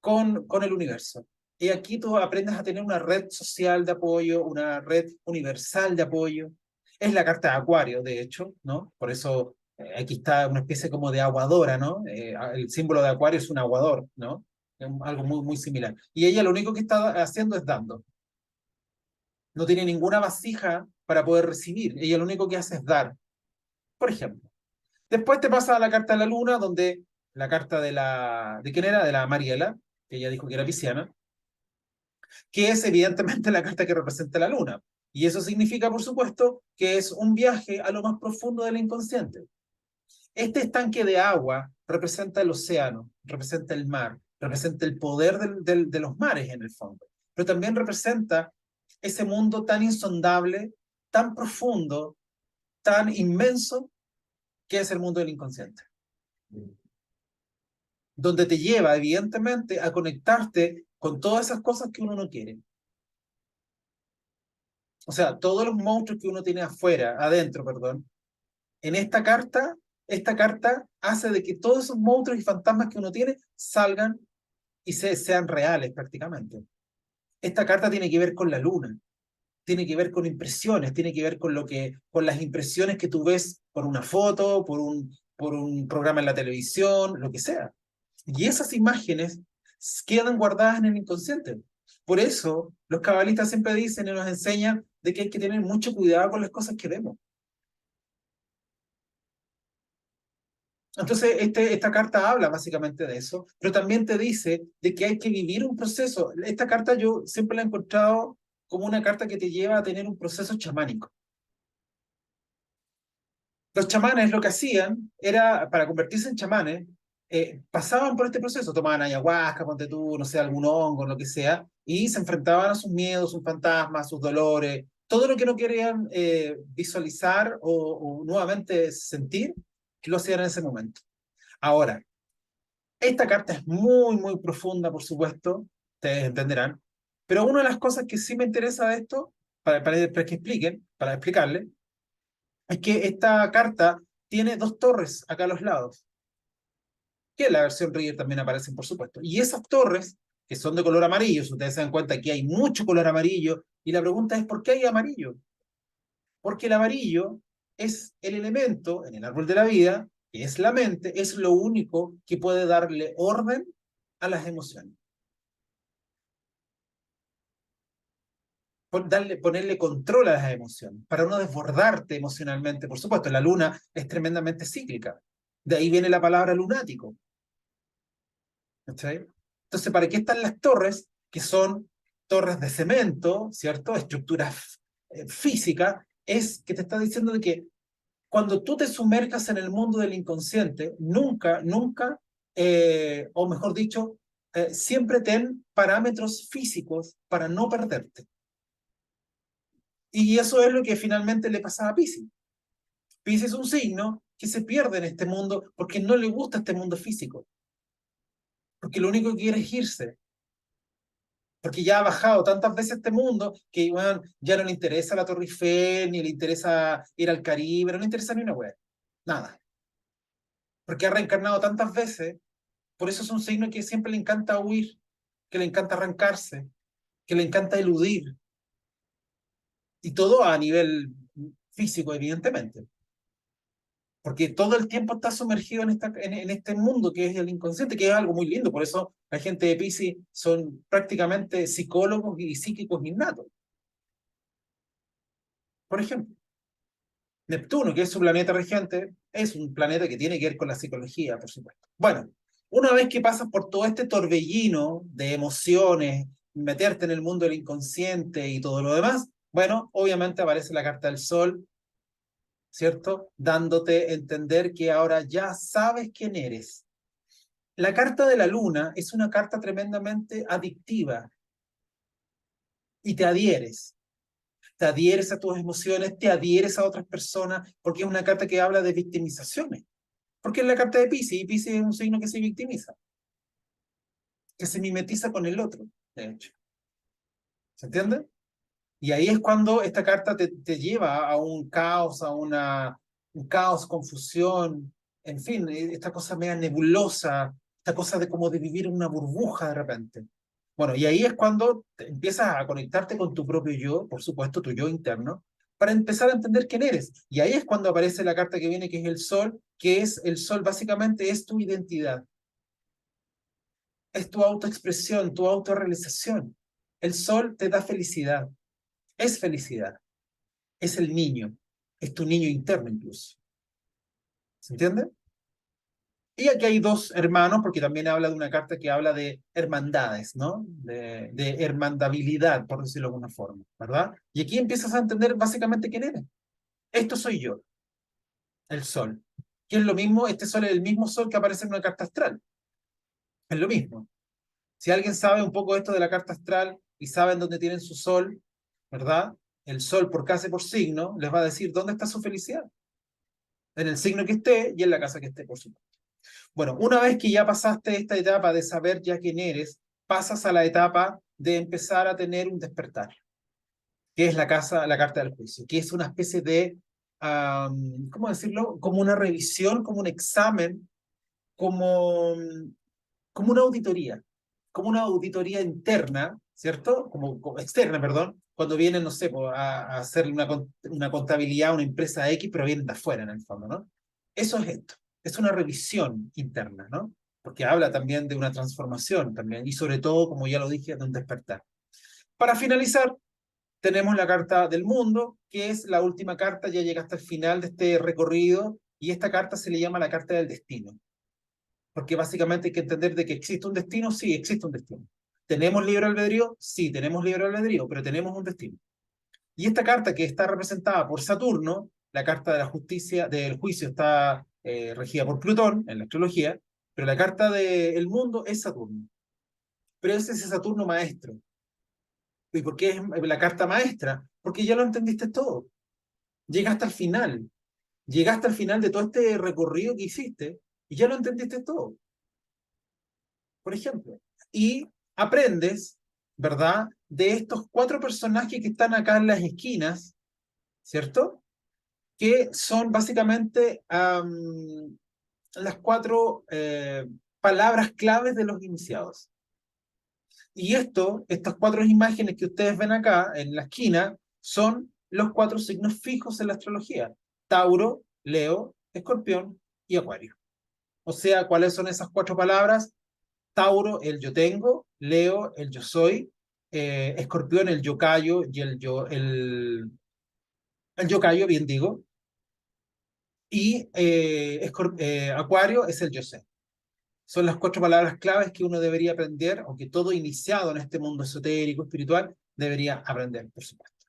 con el universo. Y aquí tú aprendes a tener una red social de apoyo, una red universal de apoyo. Es la carta de Acuario, de hecho, ¿no? Por eso aquí está una especie como de aguadora, ¿no? El símbolo de Acuario es un aguador, ¿no? Es algo muy, muy similar. Y ella lo único que está haciendo es dando. No tiene ninguna vasija para poder recibir. Ella lo único que hace es dar, por ejemplo. Después te pasa a la carta de la luna, donde la carta ¿de quién era? De la Mariela, que ella dijo que era pisciana, que es evidentemente la carta que representa la luna. Y eso significa, por supuesto, que es un viaje a lo más profundo del inconsciente. Este estanque de agua representa el océano, representa el mar, representa el poder de los mares en el fondo, pero también representa ese mundo tan insondable, tan profundo, tan inmenso, que es el mundo del inconsciente. Donde te lleva, evidentemente, a conectarte con todas esas cosas que uno no quiere. O sea, todos los monstruos que uno tiene afuera, adentro, perdón, en esta carta hace de que todos esos monstruos y fantasmas que uno tiene salgan y sean reales prácticamente. Esta carta tiene que ver con la luna, tiene que ver con impresiones, tiene que ver con las impresiones que tú ves por una foto, por un programa en la televisión, lo que sea. Y esas imágenes quedan guardadas en el inconsciente. Por eso los cabalistas siempre dicen y nos enseñan de que hay que tener mucho cuidado con las cosas que vemos. Entonces, esta carta habla básicamente de eso, pero también te dice de que hay que vivir un proceso. Esta carta yo siempre la he encontrado como una carta que te lleva a tener un proceso chamánico. Los chamanes lo que hacían era, para convertirse en chamanes, pasaban por este proceso, tomaban ayahuasca, ponte tú, no sé, algún hongo, lo que sea, y se enfrentaban a sus miedos, sus fantasmas, sus dolores, todo lo que no querían visualizar o nuevamente sentir, lo hacían en ese momento. Ahora, esta carta es muy, muy profunda, por supuesto, ustedes entenderán, pero una de las cosas que sí me interesa de esto, para que expliquen, para explicarle, es que esta carta tiene dos torres acá a los lados, que en la versión Reader también aparecen, por supuesto. Y esas torres, que son de color amarillo, si ustedes se dan cuenta que hay mucho color amarillo, y la pregunta es, ¿por qué hay amarillo? Porque el amarillo es el elemento en el árbol de la vida, que es la mente, es lo único que puede darle orden a las emociones. Ponerle control a las emociones, para no desbordarte emocionalmente. Por supuesto, la luna es tremendamente cíclica. De ahí viene la palabra lunático. ¿Sí? Entonces, ¿para qué están las torres? Que son torres de cemento, ¿cierto? Estructuras físicas, es que te está diciendo de que cuando tú te sumerjas en el mundo del inconsciente, nunca, o mejor dicho, siempre ten parámetros físicos para no perderte. Y eso es lo que finalmente le pasaba a Piscis. Piscis es un signo que se pierde en este mundo porque no le gusta este mundo físico. Porque lo único que quiere es irse. Porque ya ha bajado tantas veces este mundo que bueno, ya no le interesa la Torre Eiffel, ni le interesa ir al Caribe, no le interesa ni una wea. Nada. Porque ha reencarnado tantas veces, por eso es un signo que siempre le encanta huir, que le encanta arrancarse, que le encanta eludir. Y todo a nivel físico, evidentemente. Porque todo el tiempo está sumergido en este mundo que es el inconsciente, que es algo muy lindo. Por eso la gente de Piscis son prácticamente psicólogos y psíquicos innatos. Por ejemplo, Neptuno, que es su planeta regente, es un planeta que tiene que ver con la psicología, por supuesto. Bueno, una vez que pasas por todo este torbellino de emociones, meterte en el mundo del inconsciente y todo lo demás, bueno, obviamente aparece la carta del Sol, ¿cierto? Dándote a entender que ahora ya sabes quién eres. La carta de la luna es una carta tremendamente adictiva y te adhieres. Te adhieres a tus emociones, te adhieres a otras personas, porque es una carta que habla de victimizaciones. Porque es la carta de Piscis, y Piscis es un signo que se victimiza, que se mimetiza con el otro, de hecho. ¿Se entiende? Y ahí es cuando esta carta te lleva a un caos, un caos, confusión, en fin, esta cosa media nebulosa, esta cosa de como de vivir en una burbuja de repente. Bueno, y ahí es cuando empiezas a conectarte con tu propio yo, por supuesto, tu yo interno, para empezar a entender quién eres. Y ahí es cuando aparece la carta que viene, que es el sol, que es el sol, básicamente es tu identidad. Es tu autoexpresión, tu autorrealización. El sol te da felicidad, es felicidad, es el niño, es tu niño interno incluso. ¿Se entiende? Y aquí hay dos hermanos, porque también habla de una carta que habla de hermandades, ¿no? De hermandabilidad, por decirlo de alguna forma, ¿verdad? Y aquí empiezas a entender básicamente quién eres. Esto soy yo, el sol. Que es lo mismo, este sol es el mismo sol que aparece en una carta astral. Es lo mismo. Si alguien sabe un poco esto de la carta astral y saben dónde tienen su sol, ¿verdad? El sol por casa y por signo les va a decir dónde está su felicidad. En el signo que esté y en la casa que esté, por supuesto. Bueno, una vez que ya pasaste esta etapa de saber ya quién eres, pasas a la etapa de empezar a tener un despertar, que es la carta del juicio, que es una especie de, ¿cómo decirlo? Como una revisión, como un examen, como, como una auditoría interna, ¿cierto? Como externa, perdón, cuando vienen, no sé, a hacer una contabilidad a una empresa X, pero vienen de afuera en el fondo, ¿no? Eso es esto, es una revisión interna, ¿no? Porque habla también de una transformación también, y sobre todo, como ya lo dije, de un despertar. Para finalizar, tenemos la carta del mundo, que es la última carta, ya llega hasta el final de este recorrido, y esta carta se le llama la carta del destino. Porque básicamente hay que entender de que existe un destino, sí, existe un destino. ¿Tenemos libre albedrío? Sí, tenemos libre albedrío, pero tenemos un destino. Y esta carta que está representada por Saturno, la carta de la justicia, del juicio está regida por Plutón en la astrología, pero la carta del mundo es Saturno. Pero es ese Saturno maestro. ¿Y por qué es la carta maestra? Porque ya lo entendiste todo. Llegaste al final. Llegaste al final de todo este recorrido que hiciste y ya lo entendiste todo. Por ejemplo, y aprendes, ¿verdad? De estos 4 personajes que están acá en las esquinas, ¿cierto? Que son básicamente las 4 palabras claves de los iniciados. Y estas 4 imágenes que ustedes ven acá en la esquina son los 4 signos fijos en la astrología: Tauro, Leo, Escorpión y Acuario. O sea, ¿cuáles son esas 4 palabras? Tauro, el yo tengo; Leo, el yo soy; Escorpión, el yo callo, y el yo callo, bien digo; y Acuario es el yo sé. Son las 4 palabras claves que uno debería aprender, o que todo iniciado en este mundo esotérico, espiritual, debería aprender, por supuesto.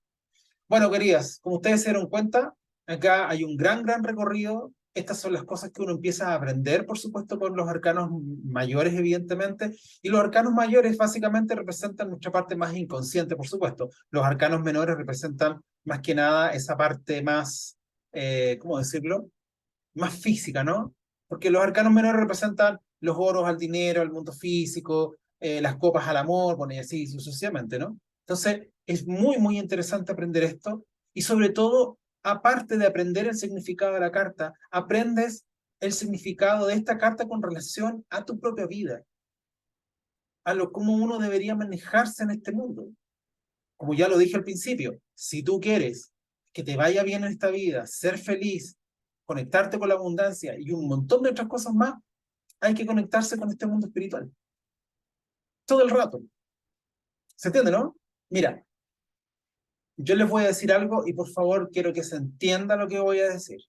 Bueno, queridas, como ustedes se dieron cuenta, acá hay un gran recorrido. Estas son las cosas que uno empieza a aprender, por supuesto, con los arcanos mayores, evidentemente. Y los arcanos mayores básicamente representan nuestra parte más inconsciente, por supuesto. Los arcanos menores representan más que nada esa parte más, ¿cómo decirlo? Más física, ¿no? Porque los arcanos menores representan los oros al dinero, al mundo físico, las copas al amor, bueno, y así sucesivamente, ¿no? Entonces, es muy interesante aprender esto, y sobre todo, aparte de aprender el significado de la carta, aprendes el significado de esta carta con relación a tu propia vida, a lo cómo uno debería manejarse en este mundo. Como ya lo dije al principio, si tú quieres que te vaya bien en esta vida, ser feliz, conectarte con la abundancia y un montón de otras cosas más, hay que conectarse con este mundo espiritual. Todo el rato. ¿Se entiende, no? Mira, yo les voy a decir algo y por favor quiero que se entienda lo que voy a decir.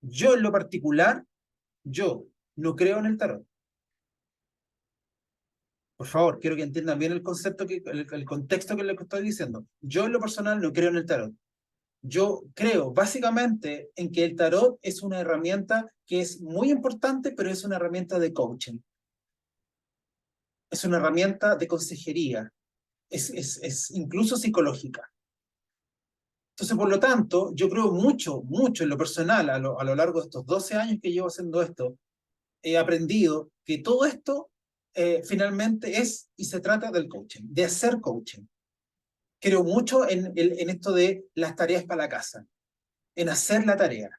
Yo en lo particular, yo no creo en el tarot. Por favor, quiero que entiendan bien el concepto, el contexto que es lo que estoy diciendo. Yo en lo personal no creo en el tarot. Yo creo básicamente en que el tarot es una herramienta que es muy importante, pero es una herramienta de coaching. Es una herramienta de consejería. Es incluso psicológica. Entonces, por lo tanto, yo creo mucho en lo personal, a lo largo de estos 12 años que llevo haciendo esto, he aprendido que todo esto finalmente es y se trata del coaching, de hacer coaching. Creo mucho en esto de las tareas para la casa, en hacer la tarea.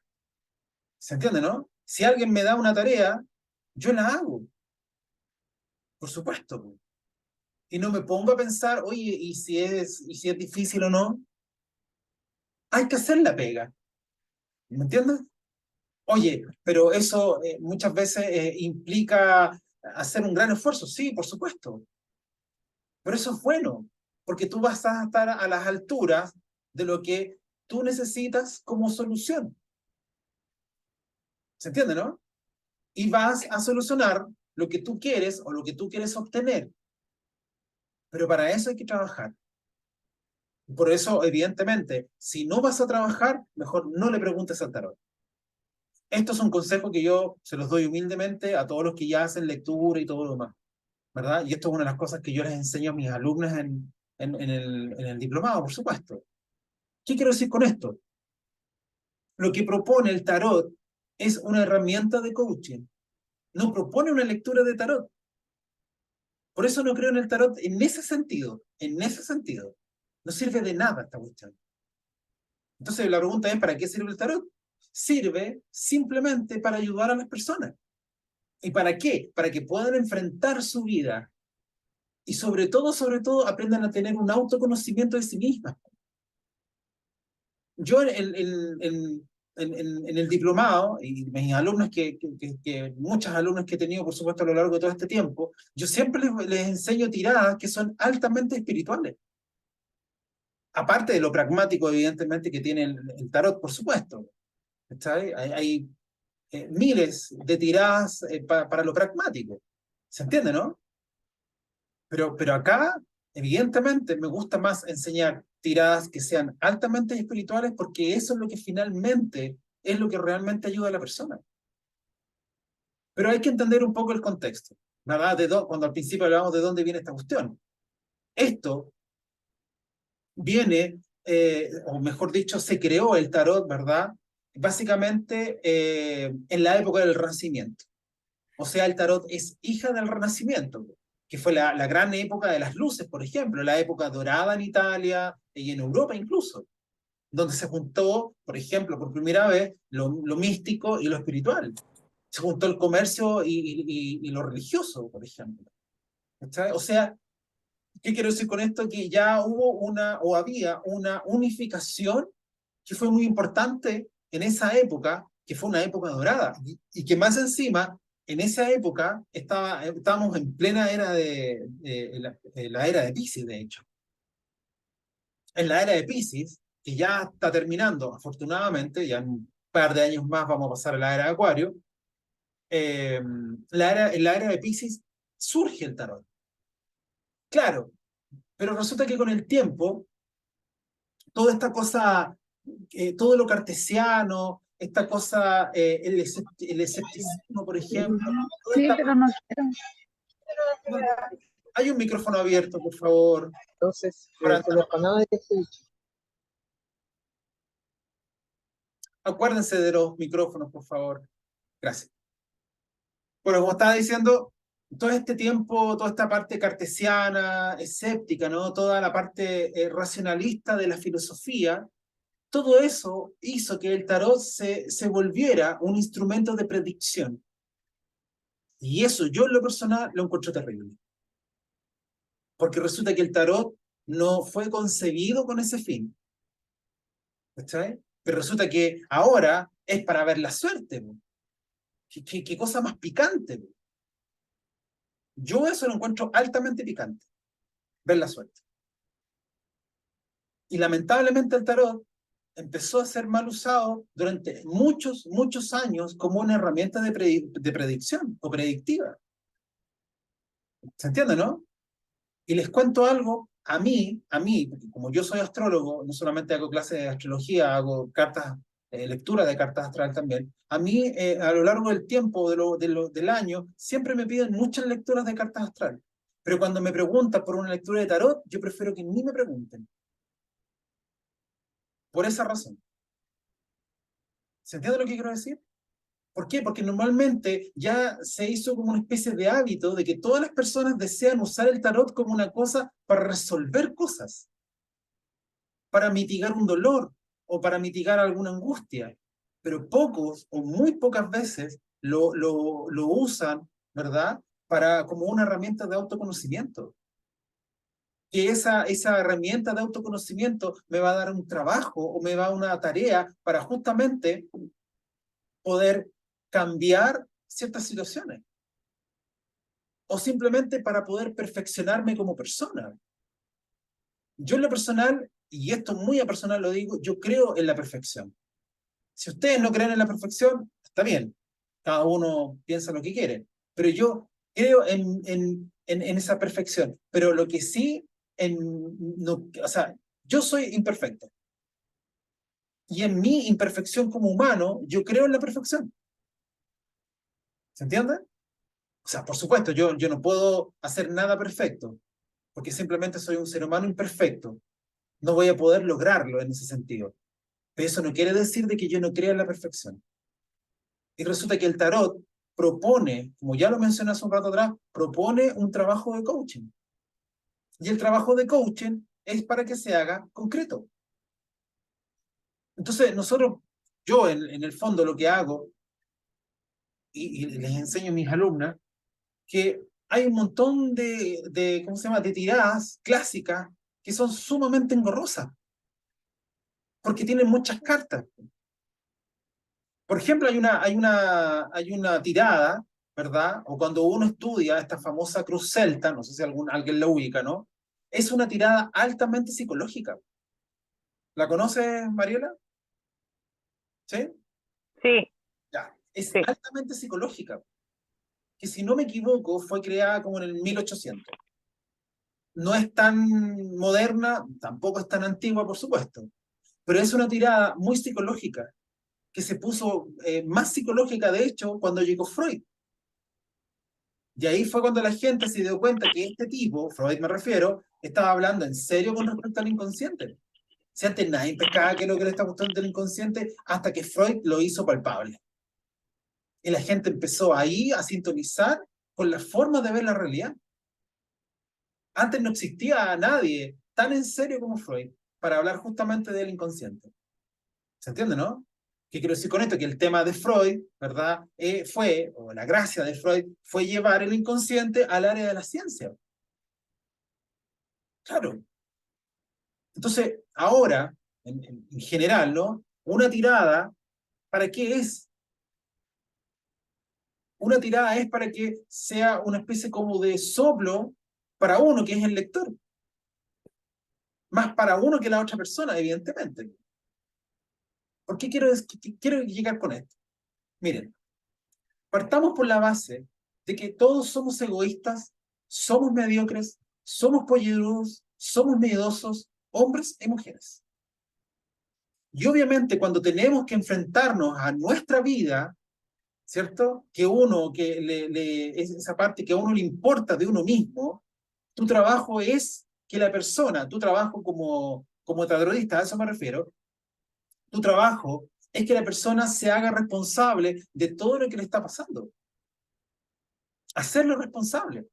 ¿Se entiende, no? Si alguien me da una tarea, yo la hago, por supuesto. Y no me pongo a pensar, oye, ¿y si es difícil o no? Hay que hacer la pega. ¿Me entiendes? Oye, pero eso muchas veces implica hacer un gran esfuerzo. Sí, por supuesto. Pero eso es bueno, porque tú vas a estar a las alturas de lo que tú necesitas como solución. ¿Se entiende, no? Y vas a solucionar lo que tú quieres o lo que tú quieres obtener. Pero para eso hay que trabajar. Por eso, evidentemente, si no vas a trabajar, mejor no le preguntes al tarot. Esto es un consejo que yo se los doy humildemente a todos los que ya hacen lectura y todo lo demás, ¿verdad? Y esto es una de las cosas que yo les enseño a mis alumnos en el diplomado, por supuesto. ¿Qué quiero decir con esto? Lo que propone el tarot es una herramienta de coaching. No propone una lectura de tarot. Por eso no creo en el tarot en ese sentido. En ese sentido. No sirve de nada esta cuestión. Entonces la pregunta es, ¿para qué sirve el tarot? Sirve simplemente para ayudar a las personas. ¿Y para qué? Para que puedan enfrentar su vida. Y sobre todo, aprendan a tener un autoconocimiento de sí mismas. Yo en el diplomado, y mis alumnos, muchas alumnas que he tenido, por supuesto, a lo largo de todo este tiempo, yo siempre les enseño tiradas que son altamente espirituales. Aparte de lo pragmático, evidentemente, que tiene el tarot, por supuesto. Hay miles de tiradas para lo pragmático. ¿Se entiende, no? Pero acá, evidentemente, me gusta más enseñar tiradas que sean altamente espirituales porque eso es lo que finalmente es lo que realmente ayuda a la persona. Pero hay que entender un poco el contexto, ¿verdad? Cuando al principio hablábamos de dónde viene esta cuestión. Esto viene, o mejor dicho, se creó el tarot, ¿verdad? Básicamente en la época del Renacimiento. O sea, el tarot es hija del Renacimiento, que fue la gran época de las luces, por ejemplo, la época dorada en Italia y en Europa incluso, donde se juntó, por ejemplo, por primera vez, lo místico y lo espiritual. Se juntó el comercio y lo religioso, por ejemplo. ¿Está? O sea, ¿qué quiero decir con esto? Que ya había una unificación que fue muy importante en esa época, que fue una época dorada, y que más encima, en esa época, estábamos en plena era la era de Piscis, de hecho. En la era de Piscis, que ya está terminando, afortunadamente, ya en un par de años más vamos a pasar a la era de Acuario, en la era de Piscis surge el tarot. Claro, pero resulta que con el tiempo, toda esta cosa, todo lo cartesiano, esta cosa, el escepticismo, por ejemplo. Sí, pero no quiero. Hay un micrófono abierto, por favor. Entonces, con los canales de Twitch. Acuérdense de los micrófonos, por favor. Gracias. Bueno, como estaba diciendo, todo este tiempo, toda esta parte cartesiana, escéptica, ¿no? Toda la parte racionalista de la filosofía, todo eso hizo que el tarot se volviera un instrumento de predicción. Y eso yo en lo personal lo encuentro terrible. Porque resulta que el tarot no fue concebido con ese fin. ¿Está? Pero resulta que ahora es para ver la suerte. ¿Qué cosa más picante? Yo eso lo encuentro altamente picante. Ver la suerte. Y lamentablemente el tarot empezó a ser mal usado durante muchos, muchos años como una herramienta de predicción o predictiva. ¿Se entiende, no? Y les cuento algo, a mí, porque como yo soy astrólogo, no solamente hago clases de astrología, hago lectura de cartas astral también, a mí a lo largo del tiempo del año siempre me piden muchas lecturas de cartas astral. Pero cuando me preguntan por una lectura de tarot, yo prefiero que ni me pregunten. Por esa razón. ¿Se entiende lo que quiero decir? ¿Por qué? Porque normalmente ya se hizo como una especie de hábito de que todas las personas desean usar el tarot como una cosa para resolver cosas. para mitigar un dolor o para mitigar alguna angustia, pero pocos o muy pocas veces lo usan, ¿verdad? Como una herramienta de autoconocimiento. Que esa herramienta de autoconocimiento me va a dar un trabajo o me va a dar una tarea para justamente poder cambiar ciertas situaciones. O simplemente para poder perfeccionarme como persona. Yo en lo personal, y esto muy a personal lo digo, yo creo en la perfección. Si ustedes no creen en la perfección, está bien. Cada uno piensa lo que quiere. Pero yo creo en esa perfección. Pero lo que sí, no, o sea, yo soy imperfecto. Y en mi imperfección como humano, yo creo en la perfección. ¿Se entiende? O sea, por supuesto, yo no puedo hacer nada perfecto, porque simplemente soy un ser humano imperfecto. No voy a poder lograrlo en ese sentido. Pero eso no quiere decir de que yo no crea en la perfección. Y resulta que el tarot propone, como ya lo mencioné hace un rato atrás, propone un trabajo de coaching. Y el trabajo de coaching es para que se haga concreto. Entonces, yo en el fondo lo que hago, y les enseño a mis alumnas, que hay un montón ¿cómo se llama?, de tiradas clásicas que son sumamente engorrosas, porque tienen muchas cartas. Por ejemplo, hay una tirada, ¿verdad? O cuando uno estudia esta famosa cruz celta, no sé si alguien la ubica, ¿no? Es una tirada altamente psicológica. ¿La conoces, Mariela? ¿Sí? Sí, Ya. Es sí. altamente psicológica, que si no me equivoco fue creada como en el 1800. No es tan moderna, tampoco es tan antigua, por supuesto, pero es una tirada muy psicológica, que se puso más psicológica, de hecho, cuando llegó Freud. Y ahí fue cuando la gente se dio cuenta que este tipo, Freud me refiero, estaba hablando en serio con respecto al inconsciente. Si antes nadie pescaba que lo que le está gustando del inconsciente, hasta que Freud lo hizo palpable. Y la gente empezó ahí a sintonizar con la forma de ver la realidad. Antes no existía nadie tan en serio como Freud para hablar justamente del inconsciente. ¿Se entiende, no? ¿Qué quiero decir con esto? Que el tema de Freud, ¿verdad? O la gracia de Freud, fue llevar el inconsciente al área de la ciencia. Claro. Entonces, ahora, en general, ¿no? Una tirada, ¿para qué es? Una tirada es para que sea una especie como de soplo para uno, que es el lector. Más para uno que la otra persona, evidentemente. ¿Por qué quiero llegar con esto? Miren, partamos por la base de que todos somos egoístas, somos mediocres, somos pollerudos, somos miedosos, hombres y mujeres. Y obviamente cuando tenemos que enfrentarnos a nuestra vida, ¿cierto? Es esa parte que a uno le importa de uno mismo, tu trabajo es que la persona, tu trabajo como tarotista, a eso me refiero, tu trabajo es que la persona se haga responsable de todo lo que le está pasando. Hacerlo responsable.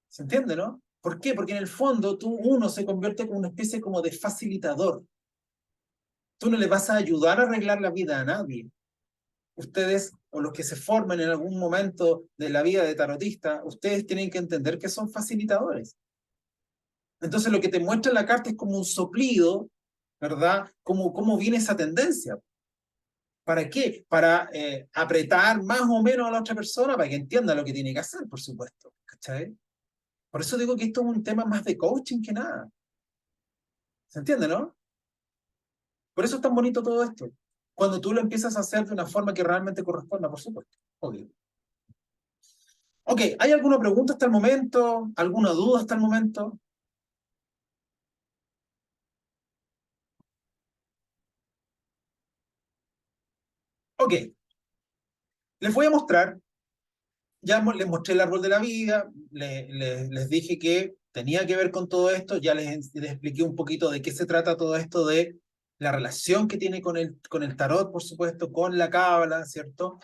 ¿Se entiende, no? ¿Por qué? Porque en el fondo uno se convierte como una especie como de facilitador. Tú no le vas a ayudar a arreglar la vida a nadie. Ustedes, o los que se formen en algún momento de la vida de tarotista, ustedes tienen que entender que son facilitadores. Entonces lo que te muestra la carta es como un soplido, ¿verdad? Cómo viene esa tendencia. ¿Para qué? Para apretar más o menos a la otra persona para que entienda lo que tiene que hacer, por supuesto. ¿Cachai? Por eso digo que esto es un tema más de coaching que nada. ¿Se entiende, no? Por eso es tan bonito todo esto. Cuando tú lo empiezas a hacer de una forma que realmente corresponda, por supuesto. Obvio. Ok, ¿hay alguna pregunta hasta el momento? ¿Alguna duda hasta el momento? Ok, les voy a mostrar. Ya les mostré el árbol de la vida, les dije que tenía que ver con todo esto, ya les expliqué un poquito de qué se trata todo esto, de la relación que tiene con el tarot, por supuesto, con la cábala, ¿cierto?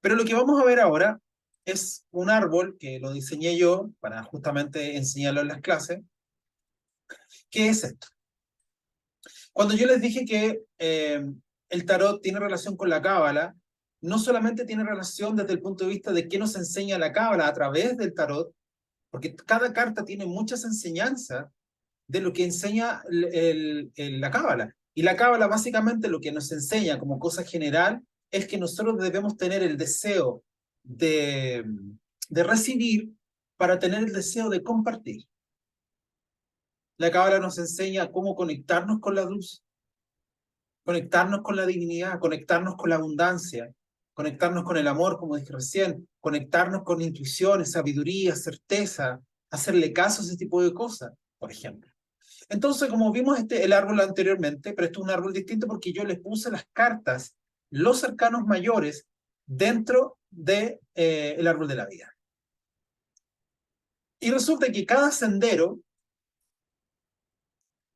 Pero lo que vamos a ver ahora es un árbol que lo diseñé yo para justamente enseñarlo en las clases. ¿Qué es esto? Cuando yo les dije que el tarot tiene relación con la cábala, no solamente tiene relación desde el punto de vista de qué nos enseña la cábala a través del tarot, porque cada carta tiene muchas enseñanzas de lo que enseña la cábala. Y la cábala básicamente lo que nos enseña como cosa general es que nosotros debemos tener el deseo de recibir para tener el deseo de compartir. La cábala nos enseña cómo conectarnos con la luz, conectarnos con la divinidad, conectarnos con la abundancia, conectarnos con el amor, como dije recién, conectarnos con intuiciones, sabiduría, certeza, hacerle caso a ese tipo de cosas, por ejemplo. Entonces, como vimos el árbol anteriormente, pero esto es un árbol distinto porque yo les puse las cartas, los arcanos mayores, dentro del árbol de la vida. Y resulta que cada sendero,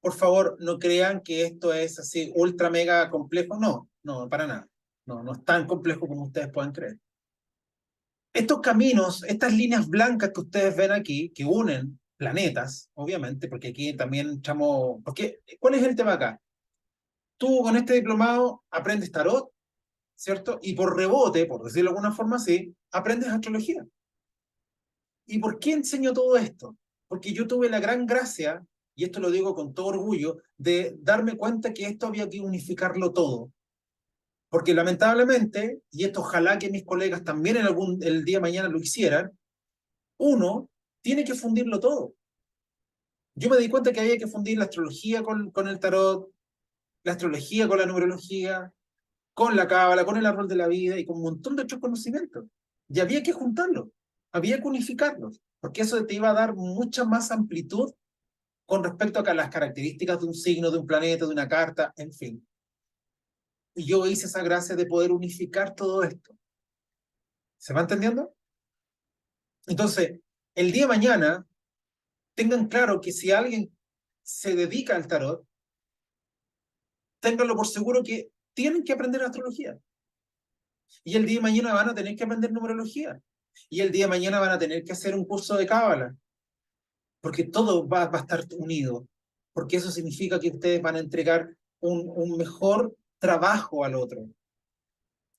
por favor, no crean que esto es así ultra mega complejo. No, no, para nada. No, no es tan complejo como ustedes pueden creer. Estos caminos, estas líneas blancas que ustedes ven aquí, que unen planetas, obviamente, porque aquí también echamos... Porque, ¿cuál es el tema acá? Tú con este diplomado aprendes tarot, ¿cierto? Y por rebote, por decirlo de alguna forma así, aprendes astrología. ¿Y por qué enseño todo esto? Porque yo tuve la gran gracia, y esto lo digo con todo orgullo, de darme cuenta que esto había que unificarlo todo. Porque lamentablemente, y esto ojalá que mis colegas también el día de mañana lo hicieran, uno tiene que fundirlo todo. Yo me di cuenta que había que fundir la astrología con el tarot, la astrología con la numerología, con la cábala, con el árbol de la vida y con un montón de otros conocimientos. Y había que juntarlos, había que unificarlos, porque eso te iba a dar mucha más amplitud con respecto a las características de un signo, de un planeta, de una carta, en fin. Y yo hice esa gracia de poder unificar todo esto. ¿Se va entendiendo? Entonces, el día de mañana, tengan claro que si alguien se dedica al tarot, ténganlo por seguro que tienen que aprender astrología. Y el día de mañana van a tener que aprender numerología. Y el día de mañana van a tener que hacer un curso de cábala. Porque todo va a estar unido. Porque eso significa que ustedes van a entregar un mejor trabajo al otro.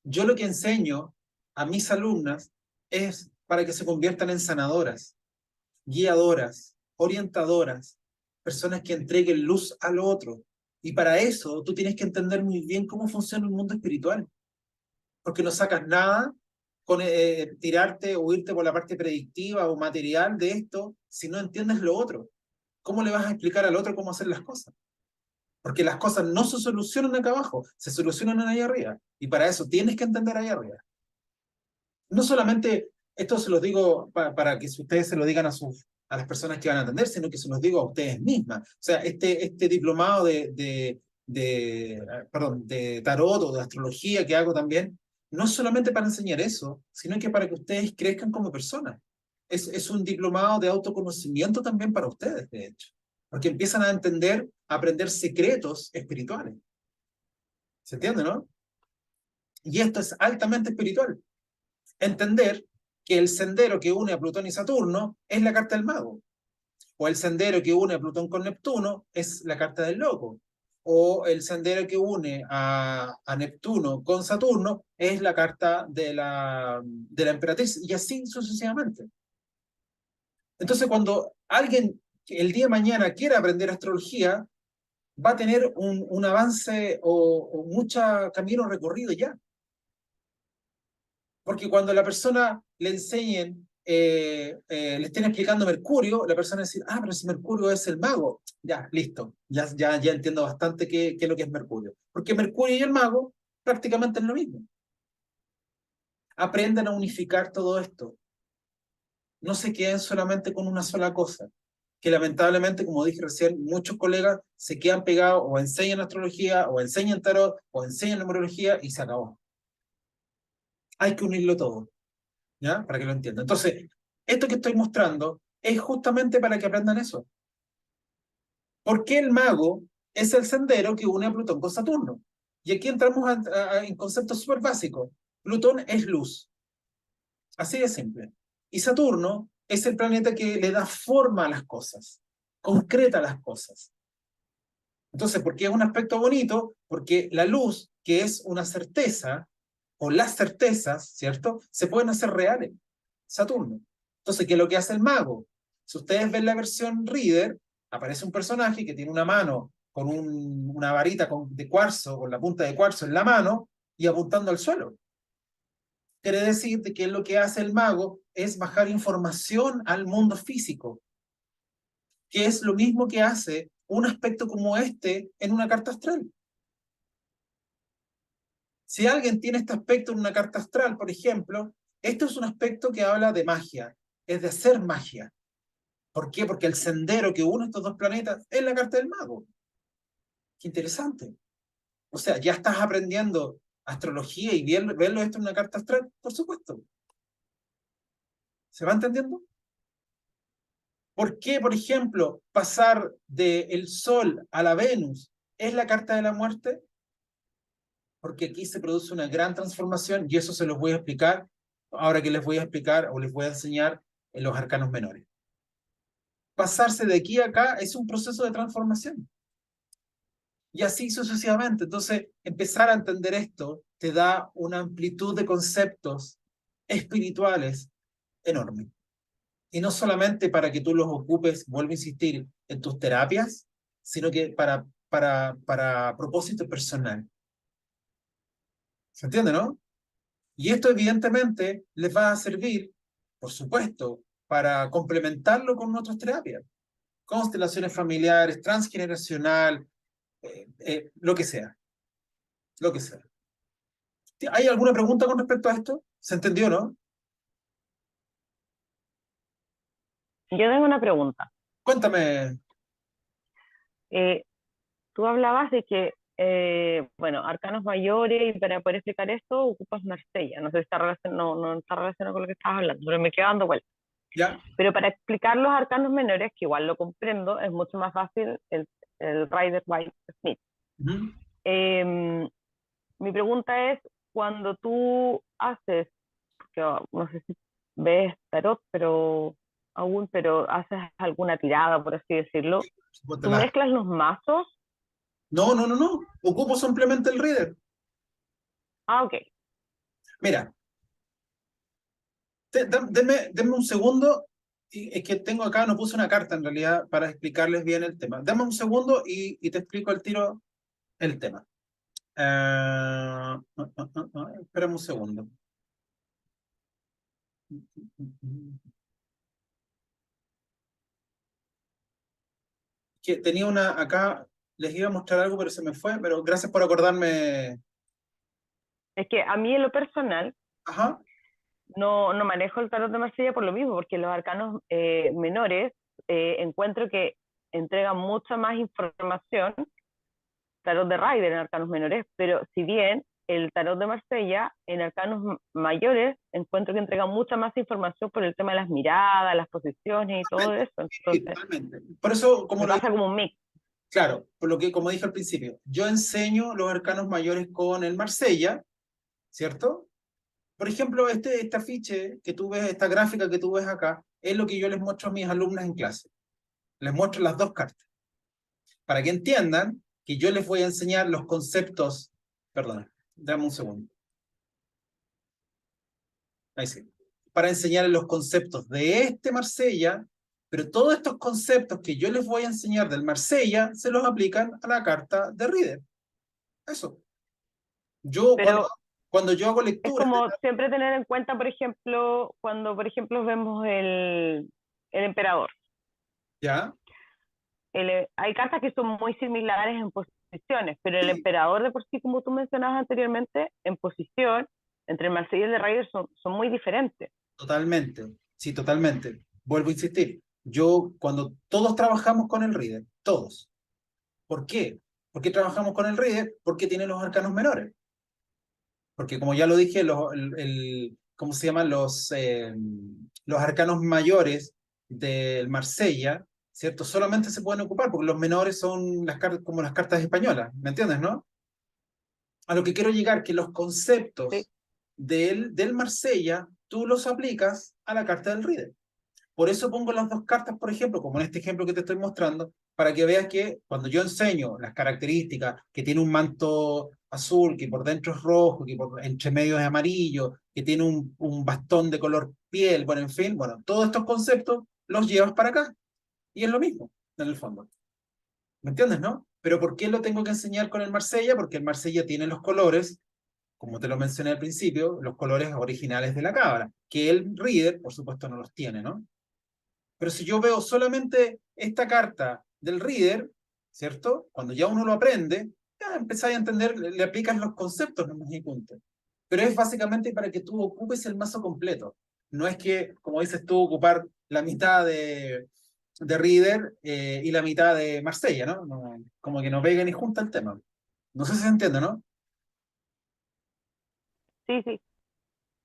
Yo lo que enseño a mis alumnas es para que se conviertan en sanadoras, guiadoras, orientadoras, personas que entreguen luz al otro. Y para eso tú tienes que entender muy bien cómo funciona el mundo espiritual. Porque no sacas nada con tirarte o irte por la parte predictiva o material de esto si no entiendes lo otro. ¿Cómo le vas a explicar al otro cómo hacer las cosas? Porque las cosas no se solucionan acá abajo, se solucionan ahí arriba. Y para eso tienes que entender ahí arriba. No solamente, esto se los digo para que ustedes se lo digan a las personas que van a atender, sino que se los digo a ustedes mismas. O sea, este diplomado de tarot o de astrología que hago también, no es solamente para enseñar eso, sino que para que ustedes crezcan como personas. Es un diplomado de autoconocimiento también para ustedes, de hecho. Porque empiezan a entender, a aprender secretos espirituales. ¿Se entiende, no? Y esto es altamente espiritual. Entender que el sendero que une a Plutón y Saturno es la carta del mago. O el sendero que une a Plutón con Neptuno es la carta del loco. O el sendero que une a Neptuno con Saturno es la carta de la emperatriz, y así sucesivamente. Entonces, cuando alguien el día de mañana quiera aprender astrología, va a tener un avance o mucho camino recorrido ya. Porque cuando la persona le enseñen, le estén explicando Mercurio, la persona va a decir, ah, pero si Mercurio es el mago. Ya, listo. Ya entiendo bastante qué es lo que es Mercurio. Porque Mercurio y el mago prácticamente es lo mismo. Aprendan a unificar todo esto. No se queden solamente con una sola cosa. Que lamentablemente, como dije recién, muchos colegas se quedan pegados o enseñan astrología, o enseñan tarot, o enseñan numerología y se acabó. Hay que unirlo todo, ¿ya? Para que lo entiendan. Entonces, esto que estoy mostrando es justamente para que aprendan eso. ¿Por qué el mago es el sendero que une a Plutón con Saturno? Y aquí entramos en conceptos súper básicos. Plutón es luz. Así de simple. Y Saturno es el planeta que le da forma a las cosas, concreta las cosas. Entonces, ¿por qué es un aspecto bonito? Porque la luz, que es una certeza, o las certezas, ¿cierto? Se pueden hacer reales. Saturno. Entonces, ¿qué es lo que hace el mago? Si ustedes ven la versión Reader, aparece un personaje que tiene una mano con una varita de cuarzo, con la punta de cuarzo en la mano, y apuntando al suelo. Quiere decir que lo que hace el mago es bajar información al mundo físico, que es lo mismo que hace un aspecto como este en una carta astral. Si alguien tiene este aspecto en una carta astral, por ejemplo, esto es un aspecto que habla de magia, es de hacer magia. ¿Por qué? Porque el sendero que une estos dos planetas es la carta del mago. Qué interesante. O sea, ya estás aprendiendo astrología y verlo esto en una carta astral, por supuesto. ¿Se va entendiendo? ¿Por qué, por ejemplo, pasar del Sol a la Venus es la carta de la muerte? Porque aquí se produce una gran transformación y eso se los voy a explicar ahora que les voy a explicar o les voy a enseñar en los arcanos menores. Pasarse de aquí a acá es un proceso de transformación. Y así sucesivamente. Entonces, empezar a entender esto te da una amplitud de conceptos espirituales enorme. Y no solamente para que tú los ocupes, vuelvo a insistir, en tus terapias, sino que para propósito personal. ¿Se entiende, no? Y esto evidentemente les va a servir, por supuesto, para complementarlo con otras terapias. Constelaciones familiares, transgeneracional, lo que sea. Lo que sea. ¿Hay alguna pregunta con respecto a esto? ¿Se entendió, no? Yo tengo una pregunta. Cuéntame. Tú hablabas de que, bueno, arcanos mayores, y para poder explicar esto ocupas Marsella. No sé si está no está relacionado con lo que estabas hablando, pero me quedo dando vueltas. ¿Ya? Pero para explicar los arcanos menores, que igual lo comprendo, es mucho más fácil el Rider-Waite-Smith. Mi pregunta es, cuando tú haces, que no sé si ves tarot, pero haces alguna tirada, por así decirlo, ¿tú mezclas los mazos? No. Ocupo simplemente el reader. Ah, ok. Mira. Denme un segundo. Es que tengo acá, no puse una carta en realidad para explicarles bien el tema. Dame un segundo y te explico al tiro el tema. Espérame un segundo. Que tenía una acá, les iba a mostrar algo, pero se me fue, pero gracias por acordarme. Es que a mí en lo personal, Ajá. no manejo el tarot de Marsella por lo mismo, porque los arcanos menores encuentro que entregan mucha más información, tarot de Rider en arcanos menores, pero si bien el tarot de Marsella en arcanos mayores encuentro que entrega mucha más información por el tema de las miradas, las posiciones y todo eso. Entonces, sí, totalmente. Por eso, como pasa como un mix. Claro, por lo que, como dije al principio, yo enseño los arcanos mayores con el Marsella, ¿cierto? Por ejemplo, este afiche que tú ves, esta gráfica que tú ves acá, es lo que yo les muestro a mis alumnas en clase. Les muestro las dos cartas. Para que entiendan que yo les voy a enseñar los conceptos. Perdón, dame un segundo. Ahí sí. Para enseñarles los conceptos de este Marsella, pero todos estos conceptos que yo les voy a enseñar del Marsella se los aplican a la carta de Reader. Eso. Yo cuando yo hago lectura. Es como siempre tener en cuenta, por ejemplo, cuando por ejemplo vemos el emperador. ¿Ya? Hay cartas que son muy similares en posiciones, pero el emperador de por sí, como tú mencionabas anteriormente, en posición, entre el Marsella y el de Rider son muy diferentes. Totalmente, sí, totalmente. Vuelvo a insistir. Yo, cuando todos trabajamos con el Reader, todos. ¿Por qué? ¿Por qué trabajamos con el Reader? Porque tiene los arcanos menores. Porque como ya lo dije, ¿cómo se llaman? Los arcanos mayores del Marsella, ¿cierto? Solamente se pueden ocupar porque los menores son como las cartas españolas, ¿me entiendes, no? A lo que quiero llegar, que los conceptos sí. del Marsella, tú los aplicas a la carta del Reader. Por eso pongo las dos cartas, por ejemplo, como en este ejemplo que te estoy mostrando, para que veas que cuando yo enseño las características, que tiene un manto azul, que por dentro es rojo, que por entre medio es amarillo, que tiene un bastón de color piel, bueno, en fin, bueno, todos estos conceptos los llevas para acá. Y es lo mismo, en el fondo. ¿Me entiendes, no? Pero ¿por qué lo tengo que enseñar con el Marsella? Porque el Marsella tiene los colores, como te lo mencioné al principio, los colores originales de la cabra, que el Reader, por supuesto, no los tiene, ¿no? Pero si yo veo solamente esta carta del Reader, ¿cierto? Cuando ya uno lo aprende, ya empezáis a entender, le aplicas los conceptos, no y punto. Pero es básicamente para que tú ocupes el mazo completo. No es que, como dices tú, ocupar la mitad de Reader y la mitad de Marsella, ¿no? Como que no pega ni junta el tema. No sé si se entiende, ¿no? Sí, sí.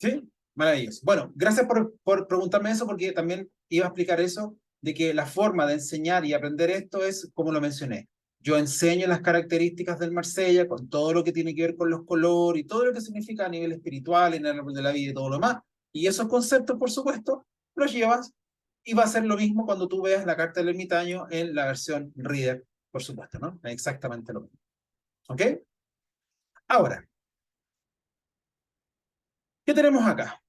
¿Sí? Maravilloso. Bueno, gracias por preguntarme eso, porque también iba a explicar eso, de que la forma de enseñar y aprender esto es como lo mencioné. Yo enseño las características del Marsella con todo lo que tiene que ver con los colores y todo lo que significa a nivel espiritual, en el árbol de la vida y todo lo demás. Y esos conceptos, por supuesto, los llevas y va a ser lo mismo cuando tú veas la carta del ermitaño en la versión Reader, por supuesto, ¿no? Exactamente lo mismo. ¿Ok? Ahora, ¿qué tenemos acá?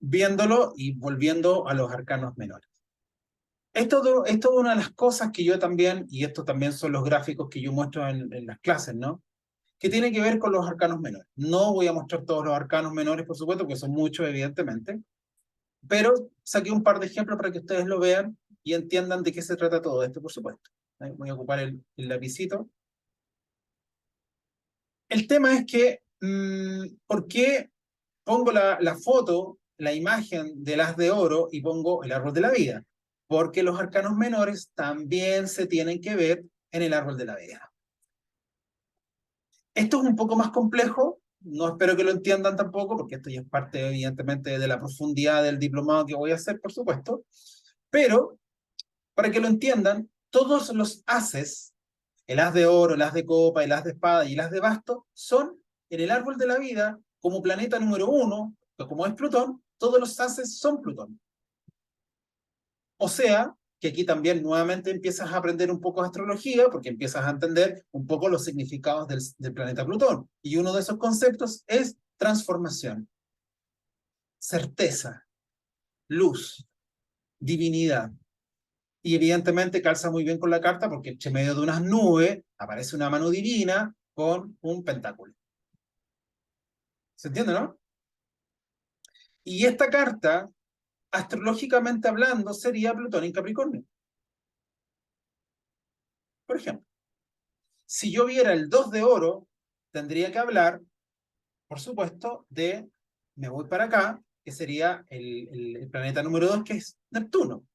Viéndolo y volviendo a los arcanos menores. Esto es una de las cosas que yo también, y estos también son los gráficos que yo muestro en las clases, ¿no? Que tiene que ver con los arcanos menores. No voy a mostrar todos los arcanos menores, por supuesto, porque son muchos, evidentemente, pero saqué un par de ejemplos para que ustedes lo vean y entiendan de qué se trata todo esto, por supuesto. Voy a ocupar el lapicito. El tema es que, ¿por qué pongo la foto, la imagen del haz de oro y pongo el árbol de la vida? Porque los arcanos menores también se tienen que ver en el árbol de la vida. Esto es un poco más complejo, no espero que lo entiendan tampoco, porque esto ya es parte evidentemente de la profundidad del diplomado que voy a hacer, por supuesto, pero para que lo entiendan, todos los haces, el haz de oro, el haz de copa, el haz de espada y el haz de basto, son en el árbol de la vida, como planeta número 1, como es Plutón, todos los haces son Plutón. O sea, que aquí también nuevamente empiezas a aprender un poco de astrología, porque empiezas a entender un poco los significados del planeta Plutón. Y uno de esos conceptos es transformación, certeza, luz, divinidad. Y evidentemente calza muy bien con la carta porque en medio de unas nubes aparece una mano divina con un pentáculo. ¿Se entiende, no? Y esta carta, astrológicamente hablando, sería Plutón en Capricornio. Por ejemplo, si yo viera el 2 de oro, tendría que hablar, por supuesto, me voy para acá, que sería el planeta número 2, que es Neptuno.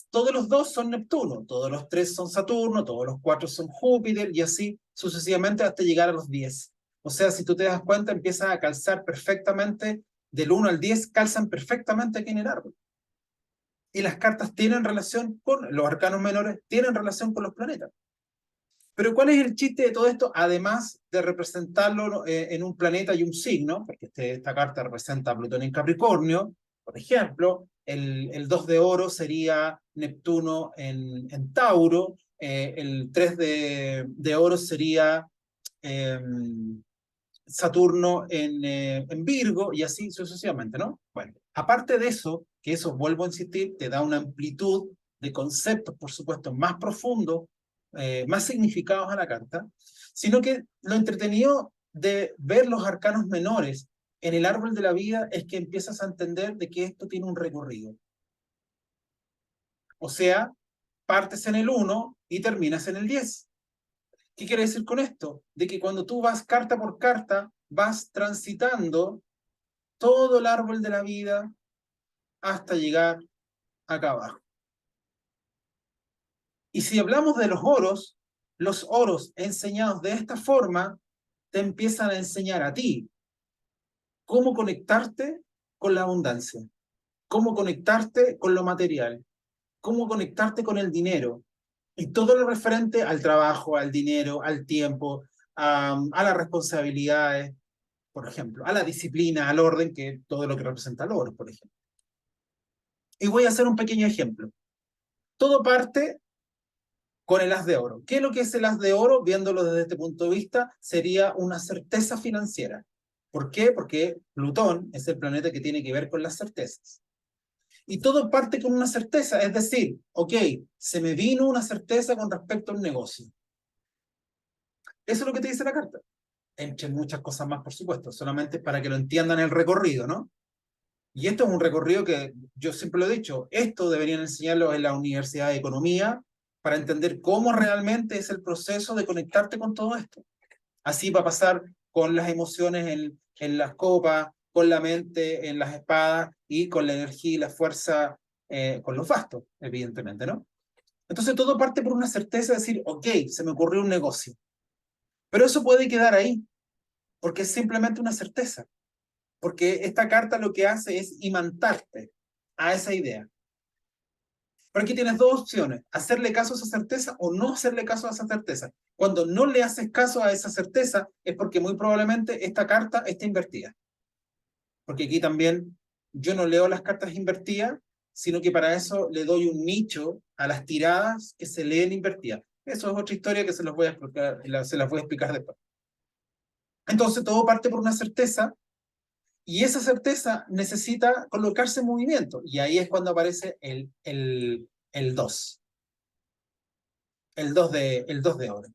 Todos los 2 son Neptuno, todos los 3 son Saturno, todos los 4 son Júpiter, y así sucesivamente hasta llegar a los 10. O sea, si tú te das cuenta, empiezan a calzar perfectamente, del 1 al 10, calzan perfectamente aquí en el árbol. Y las cartas tienen relación con, los arcanos menores tienen relación con los planetas. Pero ¿cuál es el chiste de todo esto? Además de representarlo en un planeta y un signo, porque esta carta representa a Plutón en Capricornio, por ejemplo, el 2 de oro sería Neptuno en Tauro, el 3 de oro sería eh, Saturno en Virgo, y así sucesivamente, ¿no? Bueno, aparte de eso, que eso, vuelvo a insistir, te da una amplitud de conceptos, por supuesto, más profundos, más significados a la carta, sino que lo entretenido de ver los arcanos menores en el árbol de la vida es que empiezas a entender de que esto tiene un recorrido. O sea, partes en el 1 y terminas en el 10. ¿Qué quiere decir con esto? De que cuando tú vas carta por carta, vas transitando todo el árbol de la vida hasta llegar acá abajo. Y si hablamos de los oros enseñados de esta forma te empiezan a enseñar a ti cómo conectarte con la abundancia, cómo conectarte con lo material, cómo conectarte con el dinero, y todo lo referente al trabajo, al dinero, al tiempo, a las responsabilidades, por ejemplo, a la disciplina, al orden, que todo lo que representa el oro, por ejemplo. Y voy a hacer un pequeño ejemplo. Todo parte con el as de oro. ¿Qué es lo que es el as de oro? Viéndolo desde este punto de vista, sería una certeza financiera. ¿Por qué? Porque Plutón es el planeta que tiene que ver con las certezas. Y todo parte con una certeza, es decir, ok, se me vino una certeza con respecto a un negocio. Eso es lo que te dice la carta. Entre muchas cosas más, por supuesto, solamente para que lo entiendan el recorrido, ¿no? Y esto es un recorrido que yo siempre lo he dicho, esto deberían enseñarlo en la Universidad de Economía para entender cómo realmente es el proceso de conectarte con todo esto. Así va a pasar con las emociones en las copas, con la mente en las espadas y con la energía y la fuerza con los bastos, evidentemente, ¿no? Entonces todo parte por una certeza de decir, ok, se me ocurrió un negocio. Pero eso puede quedar ahí, porque es simplemente una certeza. Porque esta carta lo que hace es imantarte a esa idea. Pero aquí tienes dos opciones, hacerle caso a esa certeza o no hacerle caso a esa certeza. Cuando no le haces caso a esa certeza es porque muy probablemente esta carta está invertida. Porque aquí también yo no leo las cartas invertidas, sino que para eso le doy un nicho a las tiradas que se leen invertidas. Eso es otra historia que se las voy a explicar, se las voy a explicar después. Entonces todo parte por una certeza y esa certeza necesita colocarse en movimiento. Y ahí es cuando aparece el 2. El 2 de oro.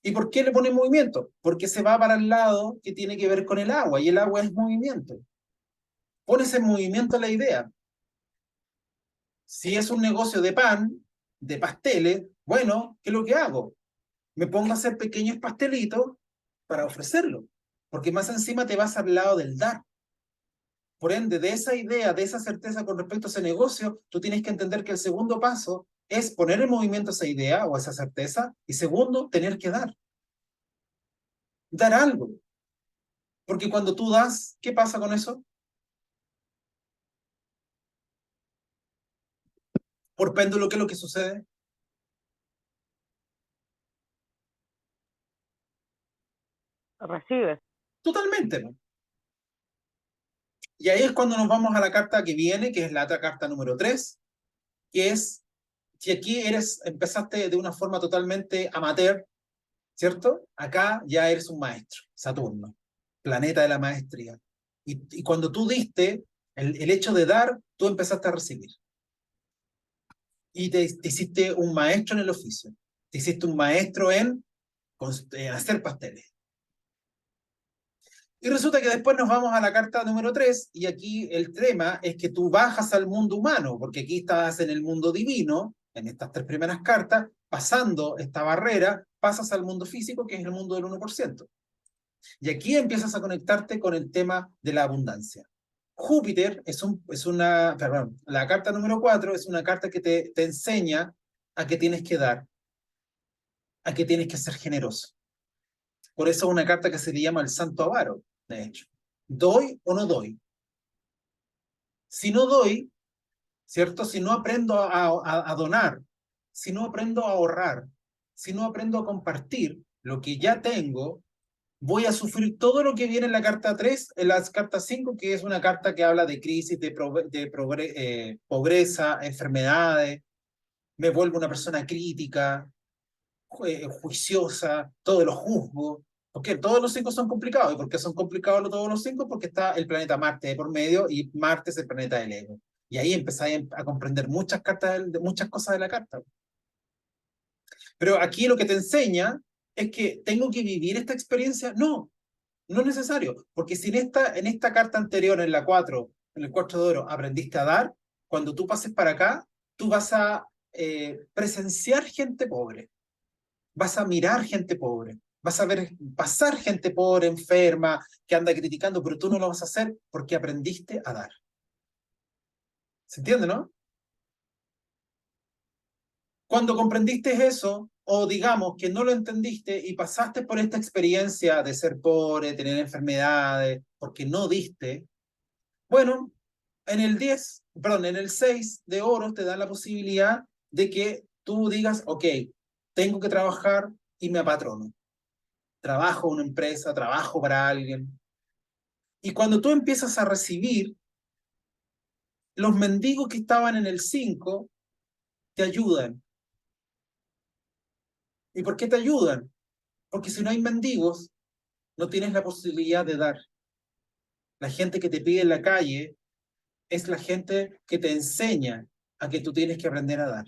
¿Y por qué le pone movimiento? Porque se va para el lado que tiene que ver con el agua, y el agua es movimiento. Pones en movimiento la idea. Si es un negocio de pan, de pasteles, bueno, ¿qué es lo que hago? Me pongo a hacer pequeños pastelitos para ofrecerlo. Porque más encima te vas al lado del dar. Por ende, de esa idea, de esa certeza con respecto a ese negocio, tú tienes que entender que el segundo paso es poner en movimiento esa idea o esa certeza, y segundo, tener que dar. Dar algo. Porque cuando tú das, ¿qué pasa con eso? Por péndulo, ¿qué es lo que sucede? Recibes. Totalmente, ¿no? Y ahí es cuando nos vamos a la carta que viene, que es la otra carta número 3, que es, si aquí empezaste de una forma totalmente amateur, ¿cierto? Acá ya eres un maestro, Saturno, planeta de la maestría. Y cuando tú diste, el hecho de dar, tú empezaste a recibir. Y te hiciste un maestro en el oficio. Te hiciste un maestro en hacer pasteles. Y resulta que después nos vamos a la carta número 3, y aquí el tema es que tú bajas al mundo humano, porque aquí estás en el mundo divino, en estas 3 primeras cartas, pasando esta barrera, pasas al mundo físico, que es el mundo del 1%. Y aquí empiezas a conectarte con el tema de la abundancia. Júpiter la carta número 4 es una carta que te enseña a que tienes que dar, a que tienes que ser generoso. Por eso es una carta que se le llama el Santo Avaro, de hecho. ¿Doy o no doy? Si no doy, ¿cierto? Si no aprendo a donar, si no aprendo a ahorrar, si no aprendo a compartir lo que ya tengo, voy a sufrir todo lo que viene en la carta 3, en la carta 5, que es una carta que habla de crisis, de pobreza, enfermedades, me vuelvo una persona crítica, juiciosa, todo lo juzgo. Porque todos los 5 son complicados. ¿Y por qué son complicados todos los 5? Porque está el planeta Marte de por medio, y Marte es el planeta del ego. Y ahí empezáis a comprender muchas cosas de la carta. Pero aquí lo que te enseña es que tengo que vivir esta experiencia. No, no es necesario. Porque si en esta carta anterior, en la 4, en el 4 de oro, aprendiste a dar, cuando tú pases para acá, tú vas a presenciar gente pobre. Vas a mirar gente pobre, vas a ver pasar gente pobre, enferma, que anda criticando, pero tú no lo vas a hacer porque aprendiste a dar. ¿Se entiende, no? Cuando comprendiste eso, o digamos que no lo entendiste y pasaste por esta experiencia de ser pobre, tener enfermedades, porque no diste, bueno, en el 6 de oro te da la posibilidad de que tú digas, ok, tengo que trabajar y me apatrono. Trabajo en una empresa, trabajo para alguien. Y cuando tú empiezas a recibir, los mendigos que estaban en el 5 te ayudan. ¿Y por qué te ayudan? Porque si no hay mendigos, no tienes la posibilidad de dar. La gente que te pide en la calle es la gente que te enseña a que tú tienes que aprender a dar.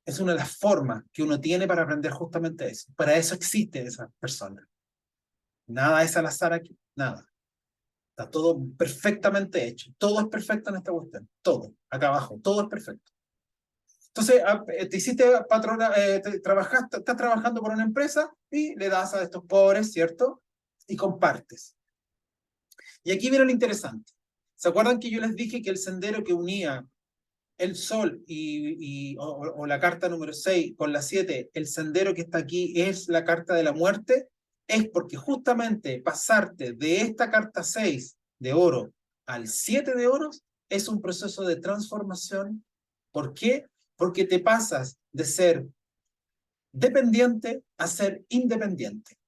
Es una de las formas que uno tiene para aprender justamente eso. Para eso existe esa persona. Nada es al azar aquí, nada. Está todo perfectamente hecho. Todo es perfecto en esta cuestión. Todo, acá abajo, todo es perfecto. Entonces, te hiciste patrona, trabajaste, estás trabajando por una empresa y le das a estos pobres, ¿cierto? Y compartes. Y aquí viene lo interesante. ¿Se acuerdan que yo les dije que el sendero que unía el sol o la carta número 6 con la 7, el sendero que está aquí es la carta de la muerte? Es porque justamente pasarte de esta carta 6 de oro al 7 de oros es un proceso de transformación. ¿Por qué? Porque te pasas de ser dependiente a ser independiente.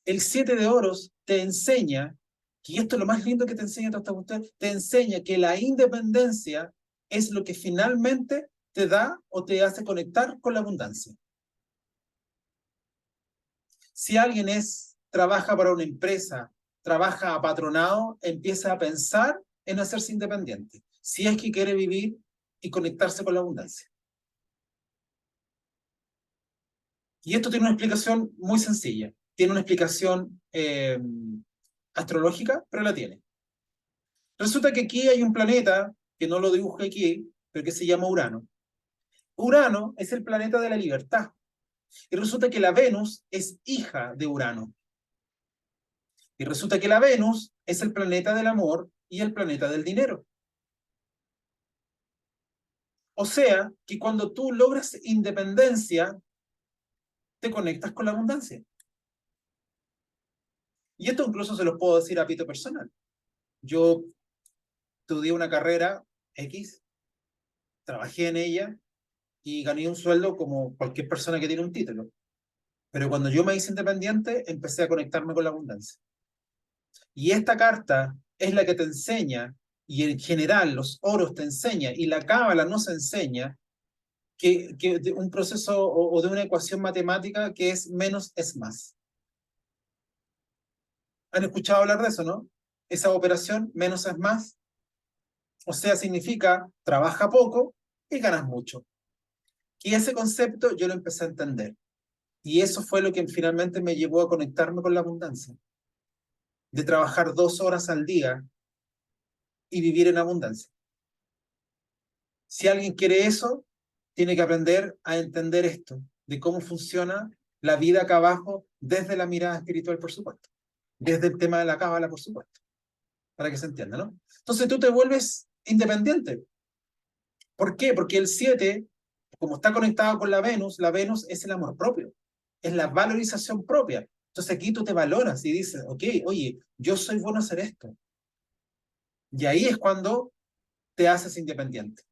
El 7 de oros te enseña, y esto es lo más lindo que te enseña toda esta cuestión, te enseña que la independencia es lo que finalmente te da o te hace conectar con la abundancia. Si alguien trabaja para una empresa, trabaja apatronado, empieza a pensar en hacerse independiente, si es que quiere vivir y conectarse con la abundancia. Y esto tiene una explicación muy sencilla. Tiene una explicación astrológica, pero la tiene. Resulta que aquí hay un planeta, que no lo dibujé aquí, pero que se llama Urano. Urano es el planeta de la libertad. Y resulta que la Venus es hija de Urano. Y resulta que la Venus es el planeta del amor y el planeta del dinero. O sea, que cuando tú logras independencia, te conectas con la abundancia. Y esto incluso se lo puedo decir a pito personal. Yo estudié una carrera X, trabajé en ella y gané un sueldo como cualquier persona que tiene un título. Pero cuando yo me hice independiente, empecé a conectarme con la abundancia. Y esta carta es la que te enseña, y en general los oros te enseña, y la cábala nos enseña, que de un proceso o de una ecuación matemática que es menos es más. ¿Han escuchado hablar de eso, no? Esa operación, menos es más. O sea, significa trabaja poco y ganas mucho. Y ese concepto yo lo empecé a entender. Y eso fue lo que finalmente me llevó a conectarme con la abundancia. De trabajar 2 horas al día y vivir en abundancia. Si alguien quiere eso, tiene que aprender a entender esto, de cómo funciona la vida acá abajo desde la mirada espiritual, por supuesto. Desde el tema de la cábala, por supuesto. Para que se entienda, ¿no? Entonces tú te vuelves independiente. ¿Por qué? Porque el 7, como está conectado con la Venus es el amor propio. Es la valorización propia. Entonces aquí tú te valoras y dices, ok, oye, yo soy bueno a hacer esto. Y ahí es cuando te haces independiente.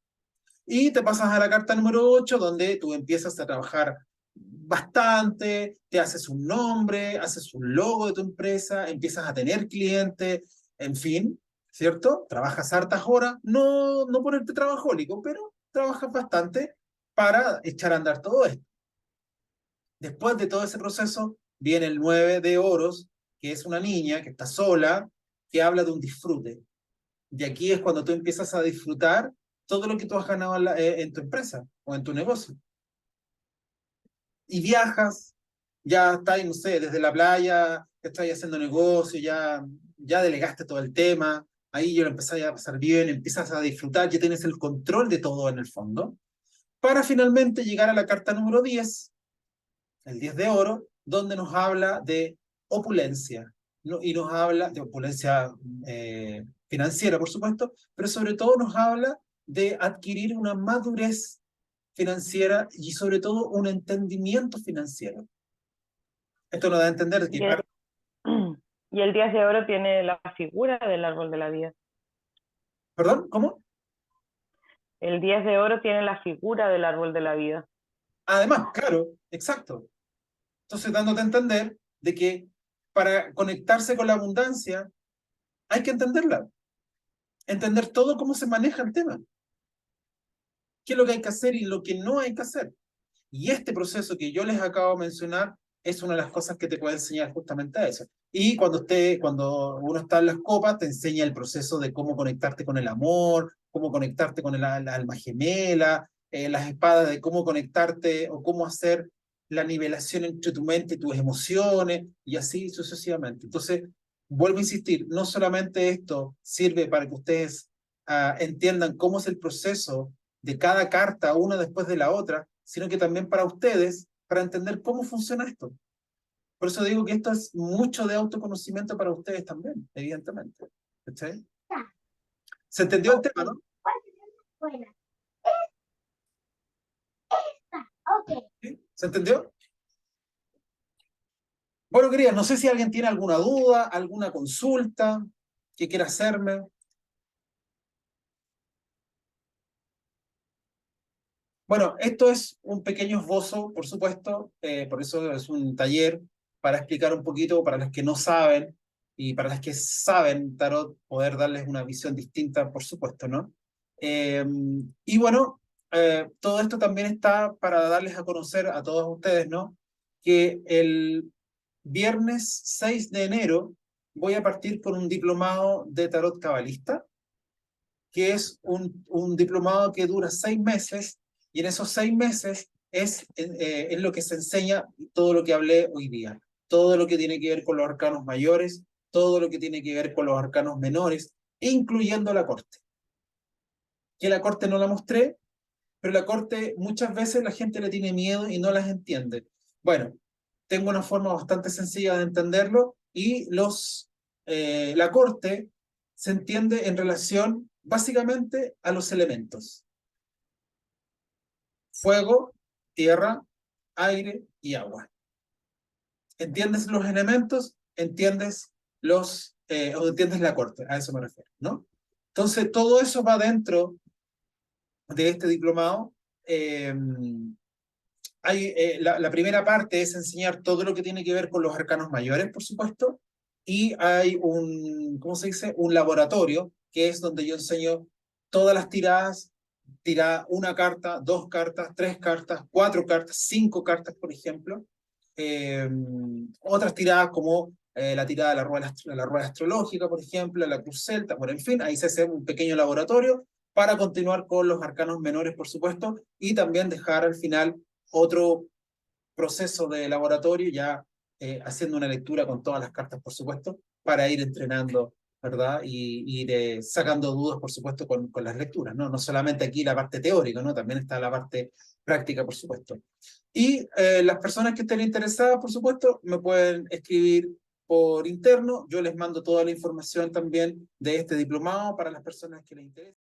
Y te pasas a la carta número 8, donde tú empiezas a trabajar bastante, te haces un nombre, haces un logo de tu empresa, empiezas a tener clientes, en fin, ¿cierto? Trabajas hartas horas, no ponerte trabajólico, pero trabajas bastante para echar a andar todo esto. Después de todo ese proceso, viene el 9 de oros, que es una niña que está sola, que habla de un disfrute. Y aquí es cuando tú empiezas a disfrutar todo lo que tú has ganado en tu empresa o en tu negocio. Y viajas, ya estás, no sé, desde la playa, estás haciendo negocio, ya delegaste todo el tema, ahí yo lo empecé a pasar bien, empiezas a disfrutar, ya tienes el control de todo en el fondo, para finalmente llegar a la carta número 10, el 10 de oro, donde nos habla de opulencia, ¿no? Y nos habla de opulencia financiera, por supuesto, pero sobre todo nos habla de adquirir una madurez financiera y sobre todo un entendimiento financiero. Esto nos da a entender que, claro, Y el 10 de oro tiene la figura del árbol de la vida. ¿perdón? ¿Cómo? El 10 de oro tiene la figura del árbol de la vida. Además, claro, exacto. Entonces, dándote a entender de que para conectarse con la abundancia hay que entenderla. entender todo cómo se maneja el tema. ¿Qué es lo que hay que hacer y lo que no hay que hacer? Y este proceso que yo les acabo de mencionar es una de las cosas que te puede enseñar justamente a eso. Y cuando uno está en las copas, te enseña el proceso de cómo conectarte con el amor, cómo conectarte con la alma gemela, las espadas de cómo conectarte o cómo hacer la nivelación entre tu mente y tus emociones, y así sucesivamente. Entonces, vuelvo a insistir, no solamente esto sirve para que ustedes entiendan cómo es el proceso de cada carta, una después de la otra, sino que también para ustedes, para entender cómo funciona esto. Por eso digo que esto es mucho de autoconocimiento para ustedes también, evidentemente. ¿Sí? ¿Se entendió el tema, no? ¿Sí? ¿Se entendió? Bueno, queridas, no sé si alguien tiene alguna duda, alguna consulta que quiera hacerme. Bueno, esto es un pequeño esbozo, por supuesto, por eso es un taller para explicar un poquito para las que no saben y para las que saben tarot, poder darles una visión distinta, por supuesto, ¿no? Y bueno, todo esto también está para darles a conocer a todos ustedes, ¿no? Que el viernes 6 de enero voy a partir con un diplomado de tarot cabalista, que es un diplomado que dura 6 meses, y en esos 6 meses es lo que se enseña todo lo que hablé hoy día, todo lo que tiene que ver con los arcanos mayores, todo lo que tiene que ver con los arcanos menores, incluyendo la corte. Que la corte no la mostré, pero la corte muchas veces la gente le tiene miedo y no las entiende. Bueno, tengo una forma bastante sencilla de entenderlo, y la corte se entiende en relación básicamente a los elementos: fuego, tierra, aire y agua. ¿Entiendes los elementos? ¿Entiendes o entiendes la corte? A eso me refiero, ¿no? Entonces, todo eso va dentro de este diplomado. La primera parte es enseñar todo lo que tiene que ver con los arcanos mayores, por supuesto, y hay ¿cómo se dice? Un laboratorio, que es donde yo enseño todas las tiradas, tira una carta, 2 cartas, 3 cartas, 4 cartas, 5 cartas, por ejemplo. Otras tiradas como la tirada de la rueda astrológica, por ejemplo, la cruz celta, bueno, en fin, ahí se hace un pequeño laboratorio para continuar con los arcanos menores, por supuesto, y también dejar al final otro proceso de laboratorio, ya haciendo una lectura con todas las cartas, por supuesto, para ir entrenando, ¿verdad? Y ir sacando dudas, por supuesto, con las lecturas, ¿no? No solamente aquí la parte teórica, ¿no? También está la parte práctica, por supuesto. Y las personas que estén interesadas, por supuesto, me pueden escribir por interno. Yo les mando toda la información también de este diplomado para las personas que les interesen.